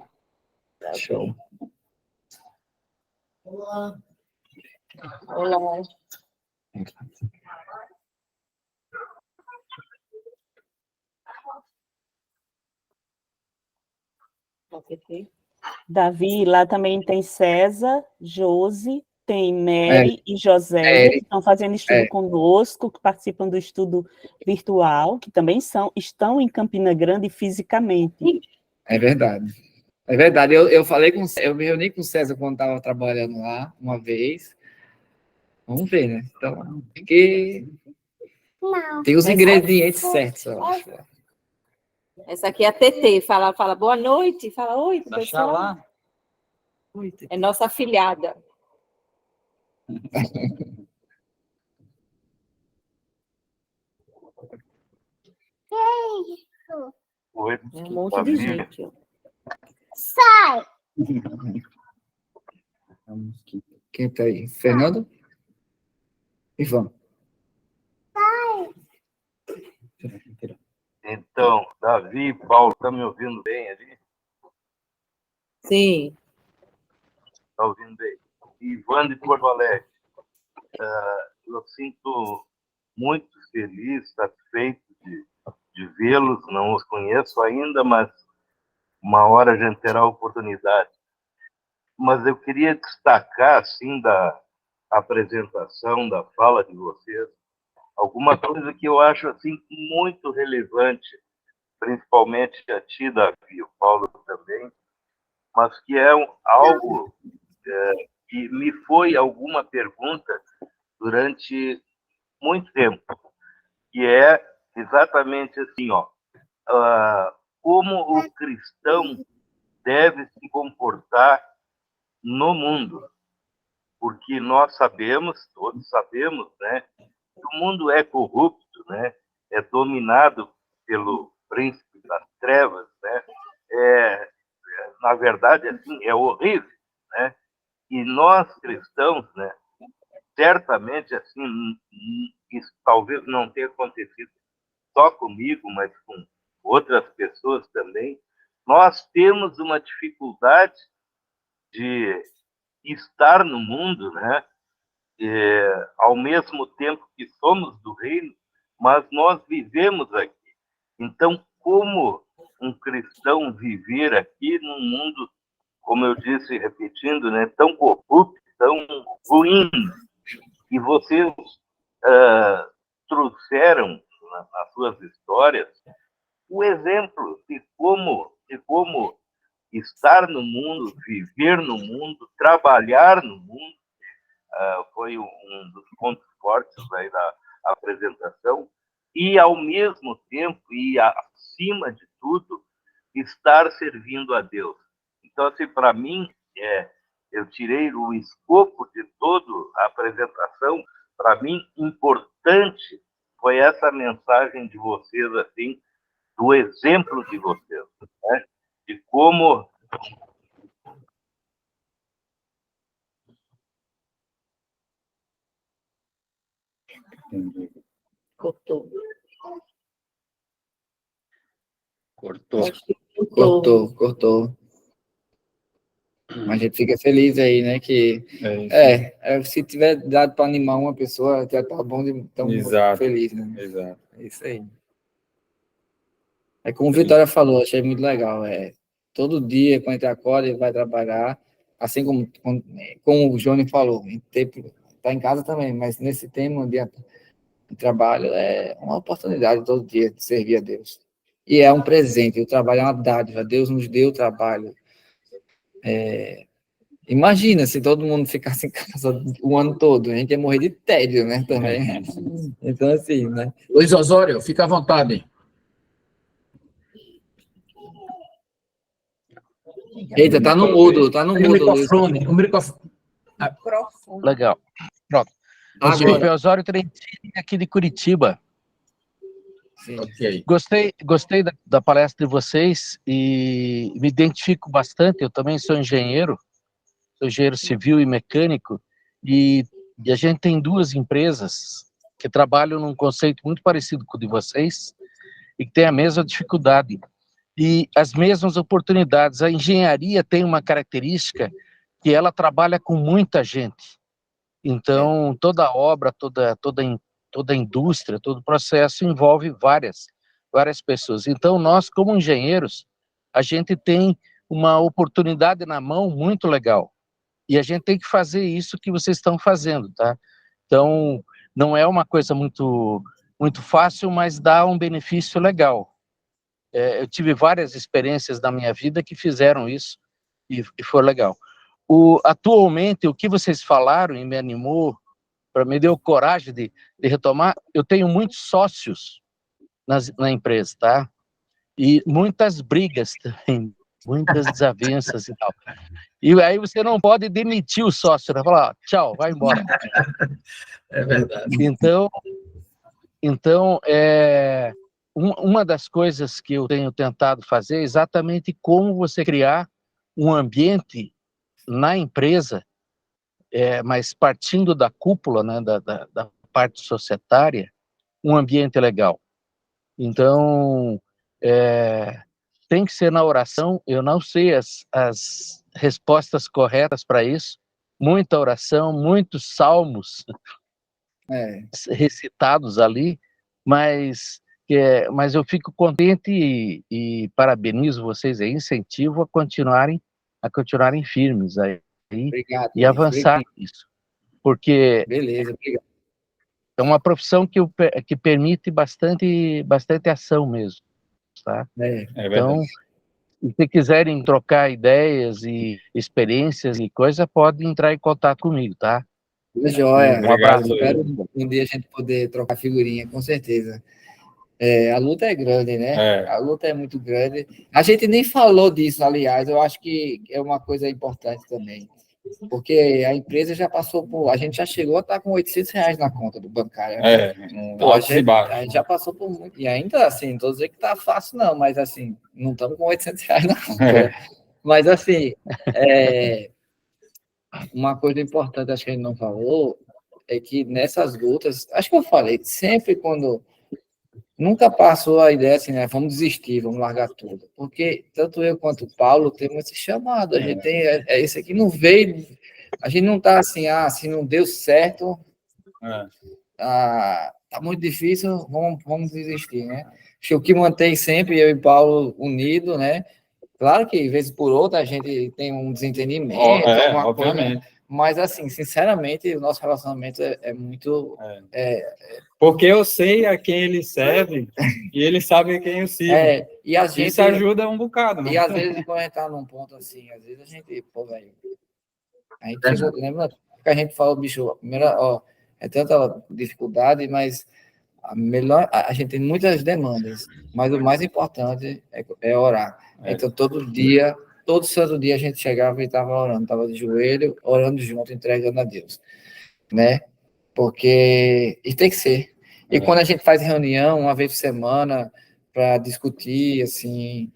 Show. Olá. Davi, lá também tem César, Josi, tem Mary e José, que estão fazendo estudo conosco, que participam do estudo virtual, que também estão em Campina Grande fisicamente. É verdade. É verdade. Eu me reuni com o César quando estava trabalhando lá, uma vez. Vamos ver, né? Então, tem os ingredientes certos, eu acho. Essa aqui é a TT, fala boa noite, fala oi, pessoal. É nossa afilhada. Oi, um monte de gente. Sai! Quem tá aí? Fernando? Ivan. Sai! Então, Davi e Paulo, tá me ouvindo bem ali? Sim. Tá ouvindo bem. Ivan de Porto Alegre. Eu sinto muito feliz, satisfeito de vê-los. Não os conheço ainda, mas uma hora a gente terá a oportunidade. Mas eu queria destacar, assim, da apresentação, da fala de vocês, alguma coisa que eu acho assim muito relevante, principalmente a ti, Davi, o Paulo também, mas que é algo que me foi alguma pergunta durante muito tempo, que é exatamente assim, ó, como o cristão deve se comportar no mundo, porque nós sabemos, todos sabemos, né, que o mundo é corrupto, né, é dominado pelo príncipe das trevas, né, na verdade, assim, é horrível, né, e nós cristãos, né, certamente, assim, isso talvez não tenha acontecido só comigo, mas com outras pessoas também, nós temos uma dificuldade de estar no mundo, né? Ao mesmo tempo que somos do reino, mas nós vivemos aqui. Então, como um cristão viver aqui num mundo, como eu disse, repetindo, né, tão corrupto, tão ruim, e vocês trouxeram nas suas histórias o exemplo de como estar no mundo, viver no mundo, trabalhar no mundo, foi um dos pontos fortes aí da apresentação, e ao mesmo tempo, e acima de tudo, estar servindo a Deus. Então, assim, para mim, eu tirei o escopo de toda a apresentação, para mim, importante foi essa mensagem de vocês, assim, do exemplo de vocês, né? De como Cortou. Cortou. Mas a gente fica feliz aí, né? Que se tiver dado para animar uma pessoa, já tá bom de tão feliz, né? Exato. É isso aí. É como o Vitória falou, achei muito legal. Todo dia, quando a gente acorda, ele vai trabalhar, assim como o Johnny falou, está em casa também, mas nesse tema de trabalho é uma oportunidade todo dia de servir a Deus. E é um presente, o trabalho é uma dádiva, Deus nos deu o trabalho. Imagina se todo mundo ficasse em casa o ano todo, a gente ia morrer de tédio, né, também. Então, assim, né? Luiz Osório, fica à vontade. Eita, tá no mudo, Luiz. O microfone. Legal. Pronto. Eu sou o Osório Trentini, aqui de Curitiba. Sim. Okay. Gostei da palestra de vocês e me identifico bastante. Eu também sou engenheiro civil e mecânico, e a gente tem duas empresas que trabalham num conceito muito parecido com o de vocês e que tem a mesma dificuldade e as mesmas oportunidades. A engenharia tem uma característica que ela trabalha com muita gente. Então, toda obra, toda indústria, todo processo envolve várias pessoas. Então, nós, como engenheiros, a gente tem uma oportunidade na mão muito legal. E a gente tem que fazer isso que vocês estão fazendo, tá? Então, não é uma coisa muito fácil, mas dá um benefício legal. Eu tive várias experiências na minha vida que fizeram isso e foi legal. Atualmente, o que vocês falaram e me animou, me deu coragem de retomar, eu tenho muitos sócios na empresa, tá? E muitas brigas também, muitas desavenças e tal. E aí você não pode demitir o sócio, né? Falar, tchau, vai embora. É verdade. Então uma das coisas que eu tenho tentado fazer é exatamente como você criar um ambiente na empresa, mas partindo da cúpula, né, da parte societária, um ambiente legal. Então, tem que ser na oração. Eu não sei as respostas corretas para isso. Muita oração, muitos salmos recitados ali, mas eu fico contente e parabenizo vocês aí, incentivo a continuarem firmes aí. Obrigado, e avançar nisso. Porque beleza, obrigado. é uma profissão que permite bastante ação mesmo, tá? Então, se quiserem trocar ideias e experiências e coisa, pode entrar em contato comigo, tá? Joia. Um abraço. Espero um dia a gente poder trocar figurinha, com certeza. A luta é grande, né? A luta é muito grande. A gente nem falou disso, aliás, eu acho que é uma coisa importante também. Porque a empresa já passou por... A gente já chegou a estar com R$800 na conta do bancário. Pô, a gente já passou por muito... E ainda assim, não estou dizendo que está fácil, não, mas assim, não estamos com R$800 na conta. Mas assim, uma coisa importante, acho que a gente não falou, é que nessas lutas, acho que eu falei, sempre quando... Nunca passou a ideia assim, né? Vamos desistir, vamos largar tudo. Porque tanto eu quanto o Paulo temos esse chamado. A gente tem. Esse aqui não veio. A gente não está assim, se não deu certo, tá muito difícil, vamos desistir, né? Acho que o que mantém sempre eu e Paulo unidos, né? Claro que, de vez por outra, a gente tem um desentendimento, alguma obviamente. coisa. Mas, assim, sinceramente, o nosso relacionamento é muito... Porque eu sei a quem ele serve e ele sabe a quem eu sirvo. E às vezes, isso ajuda um bocado, né? E às vezes, quando a gente tá num ponto assim, às vezes a gente, velho, a gente chegou, lembra que a gente falou, bicho, a primeira, é tanta dificuldade, mas a gente tem muitas demandas, mas o mais importante é orar. Então, todo santo dia a gente chegava e estava orando, estava de joelho, orando junto, entregando a Deus, né? Porque e tem que ser. E quando a gente faz reunião uma vez por semana para discutir, assim,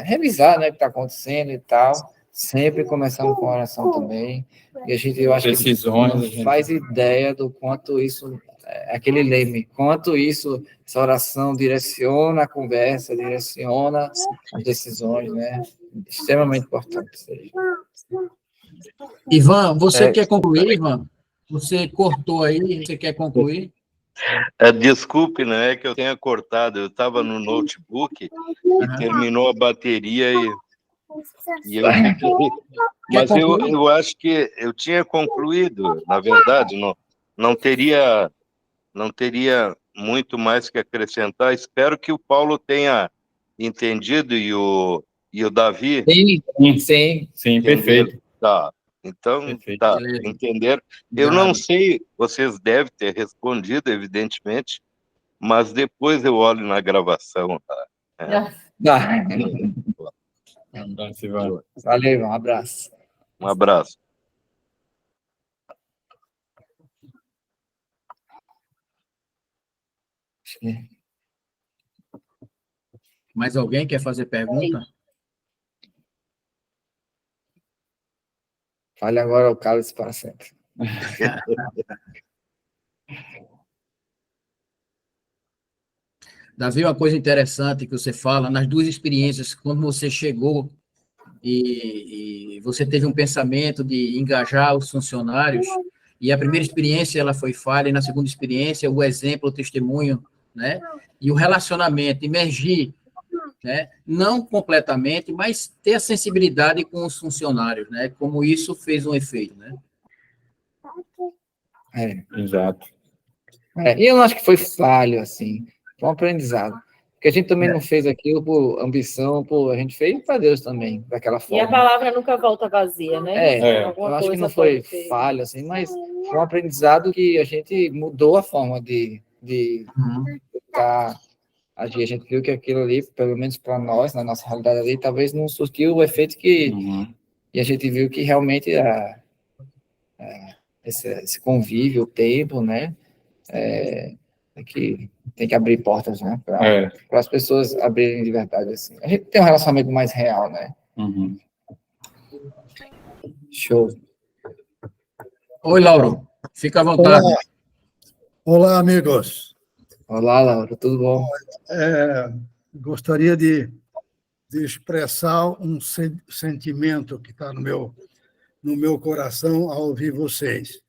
revisar, né, o que está acontecendo e tal, sempre começando com oração também. E eu acho que não faz ideia do quanto isso, aquele leme, quanto essa oração direciona a conversa, direciona as decisões, né? Extremamente importante. Ivan, você quer concluir, Ivan? Você cortou aí, você quer concluir? Desculpe, não é que eu tenha cortado, eu estava no notebook e terminou a bateria e eu fiquei... Mas eu acho que eu tinha concluído, na verdade, não teria muito mais que acrescentar. Espero que o Paulo tenha entendido e o Davi... Sim, perfeito. Tá. Então, tá, entenderam? Eu não sei, vocês devem ter respondido, evidentemente, mas depois eu olho na gravação. Tá? Valeu, um abraço. Um abraço. Mais alguém quer fazer pergunta? Fale agora o cálice para sempre. Davi, uma coisa interessante que você fala, nas duas experiências, quando você chegou e você teve um pensamento de engajar os funcionários, e a primeira experiência ela foi falha, e na segunda experiência o exemplo, o testemunho, né? E o relacionamento, emergir, né? Não completamente, mas ter a sensibilidade com os funcionários, né? Como isso fez um efeito, né? Exato. E eu não acho que foi falho, assim, foi um aprendizado. Porque a gente também não fez aquilo por ambição, a gente fez para Deus também, daquela forma. E a palavra nunca volta vazia, né? Eu acho que não foi falho, assim, mas foi um aprendizado que a gente mudou a forma de agir. A gente viu que aquilo ali, pelo menos para nós, na nossa realidade ali, talvez não surtiu o efeito que... E a gente viu que realmente esse convívio, o tempo, né? Tem que abrir portas, né? Para as pessoas abrirem de verdade, assim. A gente tem um relacionamento mais real, né? Show. Oi, Lauro. Fica à vontade. Olá, amigos. Olá, Lauro. Tudo bom? Gostaria de expressar um sentimento que está no meu coração ao ouvir vocês.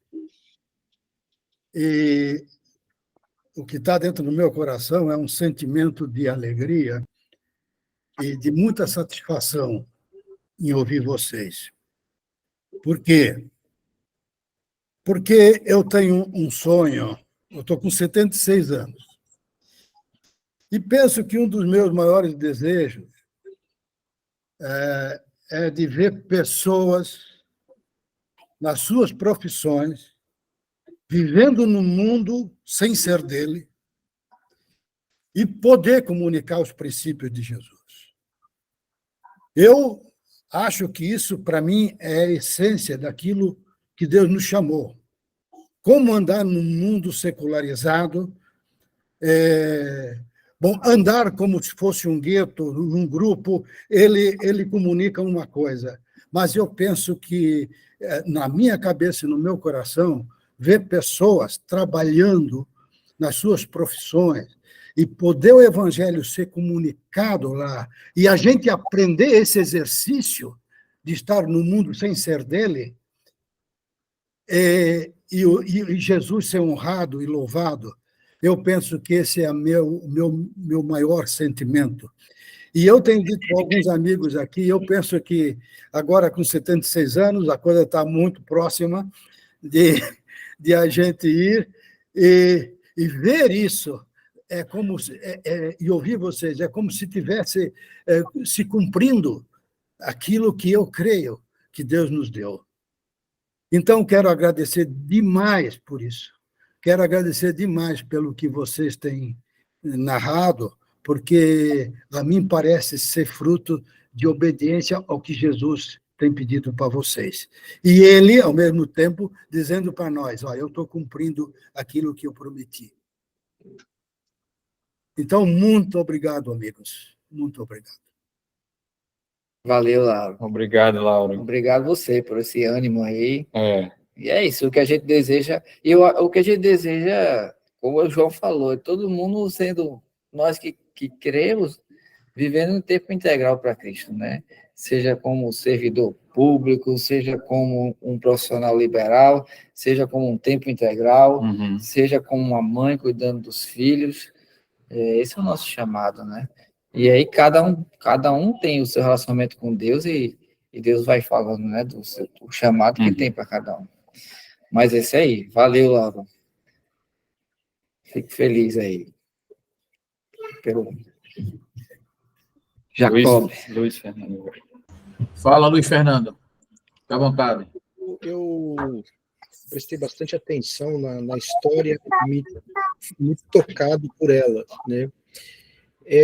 E o que está dentro do meu coração é um sentimento de alegria e de muita satisfação em ouvir vocês. Por quê? Porque eu tenho um sonho Eu estou com 76 anos. E penso que um dos meus maiores desejos é de ver pessoas nas suas profissões, vivendo no mundo sem ser dele, e poder comunicar os princípios de Jesus. Eu acho que isso, para mim, é a essência daquilo que Deus nos chamou. Como andar num mundo secularizado, andar como se fosse um gueto, um grupo, ele comunica uma coisa, mas eu penso que, na minha cabeça e no meu coração, ver pessoas trabalhando nas suas profissões e poder o evangelho ser comunicado lá, e a gente aprender esse exercício de estar no mundo sem ser dele, e Jesus ser honrado e louvado, eu penso que esse é meu maior sentimento. E eu tenho dito para alguns amigos aqui, eu penso que agora com 76 anos, a coisa está muito próxima de a gente ir e ver isso, e ouvir vocês, é como se tivesse se cumprindo aquilo que eu creio que Deus nos deu. Então, quero agradecer demais por isso. Quero agradecer demais pelo que vocês têm narrado, porque a mim parece ser fruto de obediência ao que Jesus tem pedido para vocês. E ele, ao mesmo tempo, dizendo para nós, eu estou cumprindo aquilo que eu prometi. Então, muito obrigado, amigos. Muito obrigado. Valeu, Lauro. Obrigado, Lauro. Obrigado você por esse ânimo aí. E é isso, o que a gente deseja, o que a gente deseja, como o João falou, é todo mundo sendo, nós que queremos, vivendo um tempo integral para Cristo, né? Seja como servidor público, seja como um profissional liberal, seja como um tempo integral, seja como uma mãe cuidando dos filhos. Esse é o nosso chamado, né? E aí cada um tem o seu relacionamento com Deus e Deus vai falando, né, do chamado que tem para cada um. Mas esse aí, valeu, Lauro. Fico feliz aí. Pelo Jacob. Luiz Fernando. Fala, Luiz Fernando. Fica à vontade. Eu prestei bastante atenção na história, me tocado por ela, né?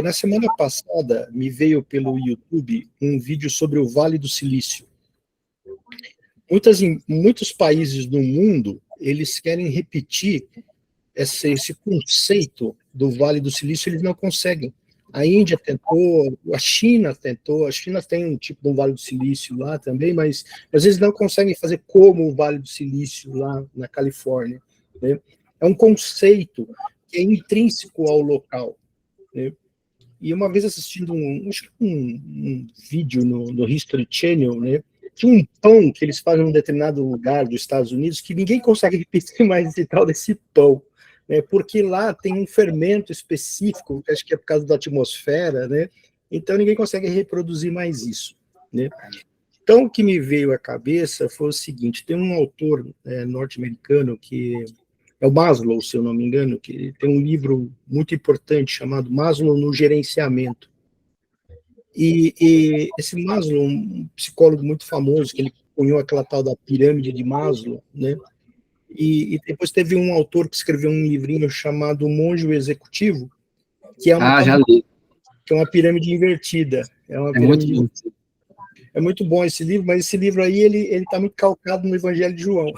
Na semana passada, me veio pelo YouTube um vídeo sobre o Vale do Silício. Muitos países do mundo, eles querem repetir esse conceito do Vale do Silício, eles não conseguem. A Índia tentou, a China tem um tipo de um Vale do Silício lá também, mas às vezes não conseguem fazer como o Vale do Silício lá na Califórnia, né? É um conceito que é intrínseco ao local, né? E uma vez assistindo um vídeo no History Channel, né, tinha um pão que eles fazem em um determinado lugar dos Estados Unidos que ninguém consegue repetir mais esse tal desse pão, né, porque lá tem um fermento específico, que acho que é por causa da atmosfera, né, então ninguém consegue reproduzir mais isso, né. Então, o que me veio à cabeça foi o seguinte, tem um autor norte-americano que é o Maslow, se eu não me engano, que tem um livro muito importante chamado Maslow no Gerenciamento. E esse Maslow, um psicólogo muito famoso, que ele cunhou aquela tal da pirâmide de Maslow, né? E depois teve um autor que escreveu um livrinho chamado O Monge o Executivo, que é uma pirâmide invertida. É muito bom esse livro, mas esse livro aí ele está muito calcado no Evangelho de João,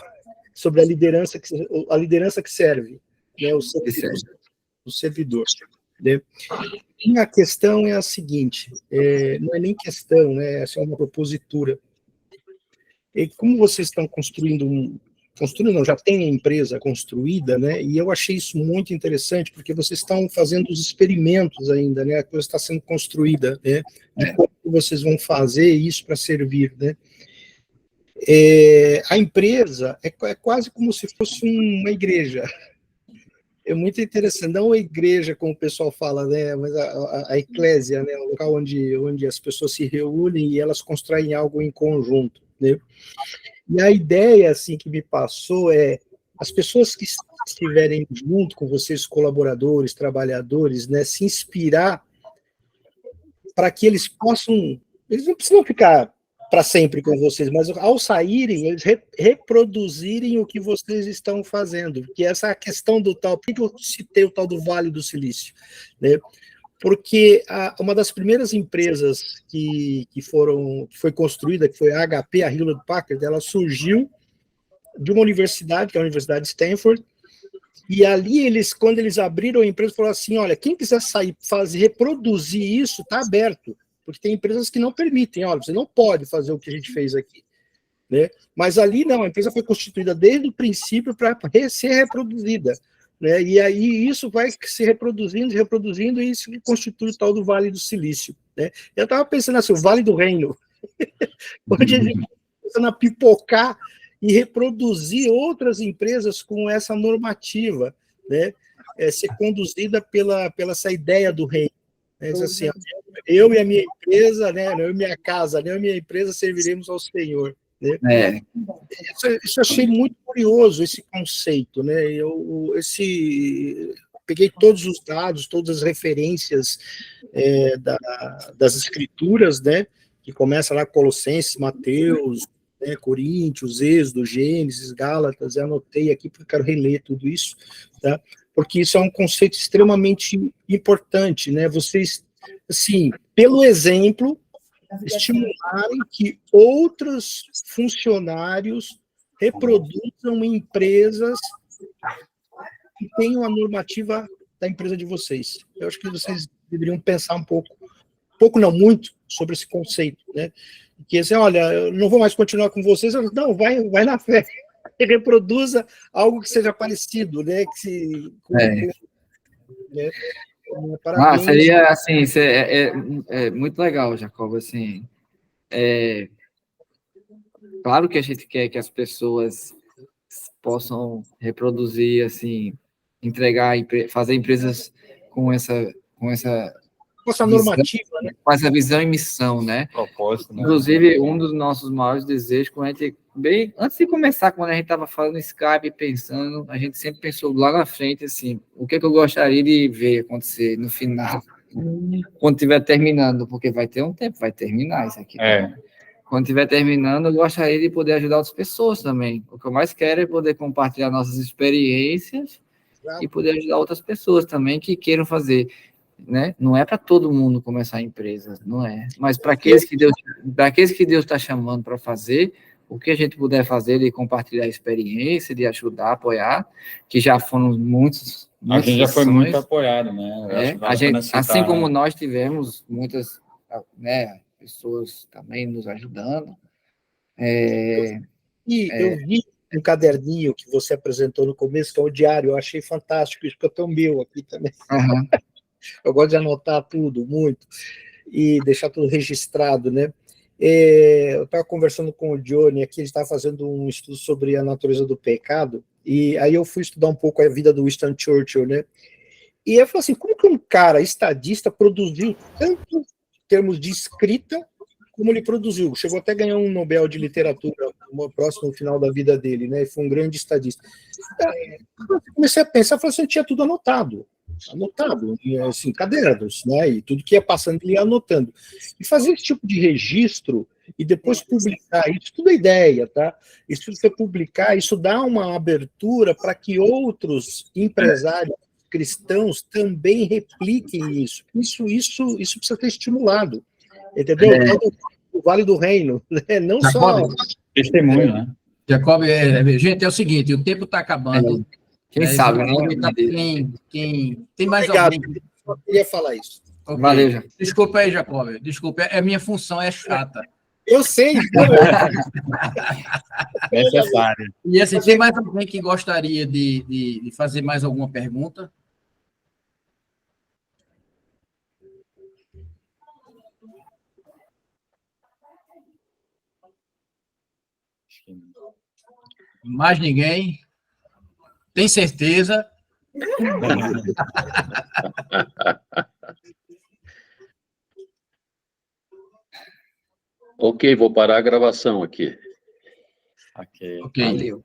sobre a liderança que serve, né, o servidor. Né? E a questão é a seguinte, não é nem questão, né, essa é uma propositura. E como vocês estão já tem a empresa construída, né, e eu achei isso muito interessante, porque vocês estão fazendo os experimentos ainda, né, a coisa está sendo construída, né, de como vocês vão fazer isso para servir, né. A empresa é quase como se fosse uma igreja. É muito interessante, não a igreja, como o pessoal fala, né, mas a eclésia, né, o local onde as pessoas se reúnem e elas constroem algo em conjunto, né. E a ideia, assim, que me passou as pessoas que estiverem junto com vocês, colaboradores, trabalhadores, né, se inspirar para que eles não precisam ficar para sempre com vocês, mas ao saírem, eles reproduzirem o que vocês estão fazendo, que essa é a questão do tal, por que eu citei o tal do Vale do Silício, né? Porque uma das primeiras empresas que foi construída, que foi a HP, a Hewlett Packard, ela surgiu de uma universidade, que é a Universidade de Stanford, e ali quando eles abriram a empresa, falaram assim, olha, quem quiser sair, reproduzir isso, está aberto, porque tem empresas que não permitem, olha, você não pode fazer o que a gente fez aqui, né? Mas ali não, a empresa foi constituída desde o princípio para ser reproduzida, né? E aí isso vai se reproduzindo, e isso que constitui o tal do Vale do Silício, né? Eu estava pensando assim, o Vale do Reino, onde a gente está começando a pipocar e reproduzir outras empresas com essa normativa, né? Ser conduzida pela essa ideia do reino. Assim, eu e a minha empresa, né, eu e minha casa, eu e minha empresa serviremos ao Senhor. Né? Isso eu achei muito curioso, esse conceito. Né? Peguei todos os dados, todas as referências das escrituras, né, que começa lá Colossenses, Mateus, né, Coríntios, Êxodo, Gênesis, Gálatas, eu anotei aqui porque eu quero reler tudo isso, tá? Porque isso é um conceito extremamente importante, né? Vocês, assim, pelo exemplo, estimularem que outros funcionários reproduzam empresas que tenham a normativa da empresa de vocês. Eu acho que vocês deveriam pensar um pouco não muito, sobre esse conceito, né? Que assim, olha, eu não vou mais continuar com vocês, não, vai na fé. E reproduza algo que seja parecido, né? Né? Parabéns. Seria assim, é muito legal, Jacob, assim, claro que a gente quer que as pessoas possam reproduzir, assim, fazer empresas com essa normativa, né? Com essa visão e missão, né? Propósito, né? Inclusive, um dos nossos maiores desejos, quando a gente, antes de começar, quando a gente estava falando Skype, pensando, a gente sempre pensou lá na frente, assim, o que eu gostaria de ver acontecer no final, quando estiver terminando, porque vai ter um tempo, vai terminar isso aqui. Quando estiver terminando, eu gostaria de poder ajudar outras pessoas também. O que eu mais quero é poder compartilhar nossas experiências e poder ajudar outras pessoas também que queiram fazer. Né? Não é para todo mundo começar a empresa, não é. Mas para aqueles que Deus está chamando para fazer, o que a gente puder fazer de compartilhar a experiência, de ajudar, apoiar, que já foram muitos. A gente já foi muito apoiado, né? Assim como nós tivemos muitas, né, pessoas também nos ajudando. Eu vi um caderninho que você apresentou no começo, que é o diário, eu achei fantástico, isso que eu tenho meu aqui também. Uhum. Eu gosto de anotar tudo, muito, e deixar tudo registrado, né? Eu estava conversando com o Johnny aqui, ele estava fazendo um estudo sobre a natureza do pecado, e aí eu fui estudar um pouco a vida do Winston Churchill, né? E eu falei assim, como que um cara estadista produziu tanto em termos de escrita, como ele produziu? Chegou até a ganhar um Nobel de Literatura próximo ao final da vida dele, né? Foi um grande estadista. Comecei a pensar, falei assim, eu tinha tudo anotado, assim, cadernos, né? E tudo que ia passando ele ia anotando. E fazer esse tipo de registro e depois publicar, isso tudo é ideia, tá? Isso você publicar, isso dá uma abertura para que outros empresários cristãos também repliquem isso. Isso precisa ser estimulado, entendeu? O Vale do Reino, né? Não só... Testemunho, né? Jacob, gente, é o seguinte, o tempo está acabando. Quem sabe, né? Quem tem mais Obrigado. alguém? Eu queria falar isso. Okay. Valeu, Jacob. Desculpa aí, Jacob. Desculpa, a minha função é chata. Eu sei. Necessário. E assim, tem mais alguém que gostaria de fazer mais alguma pergunta? Mais ninguém? Tem certeza? Ok, vou parar a gravação aqui. Ok. Valeu.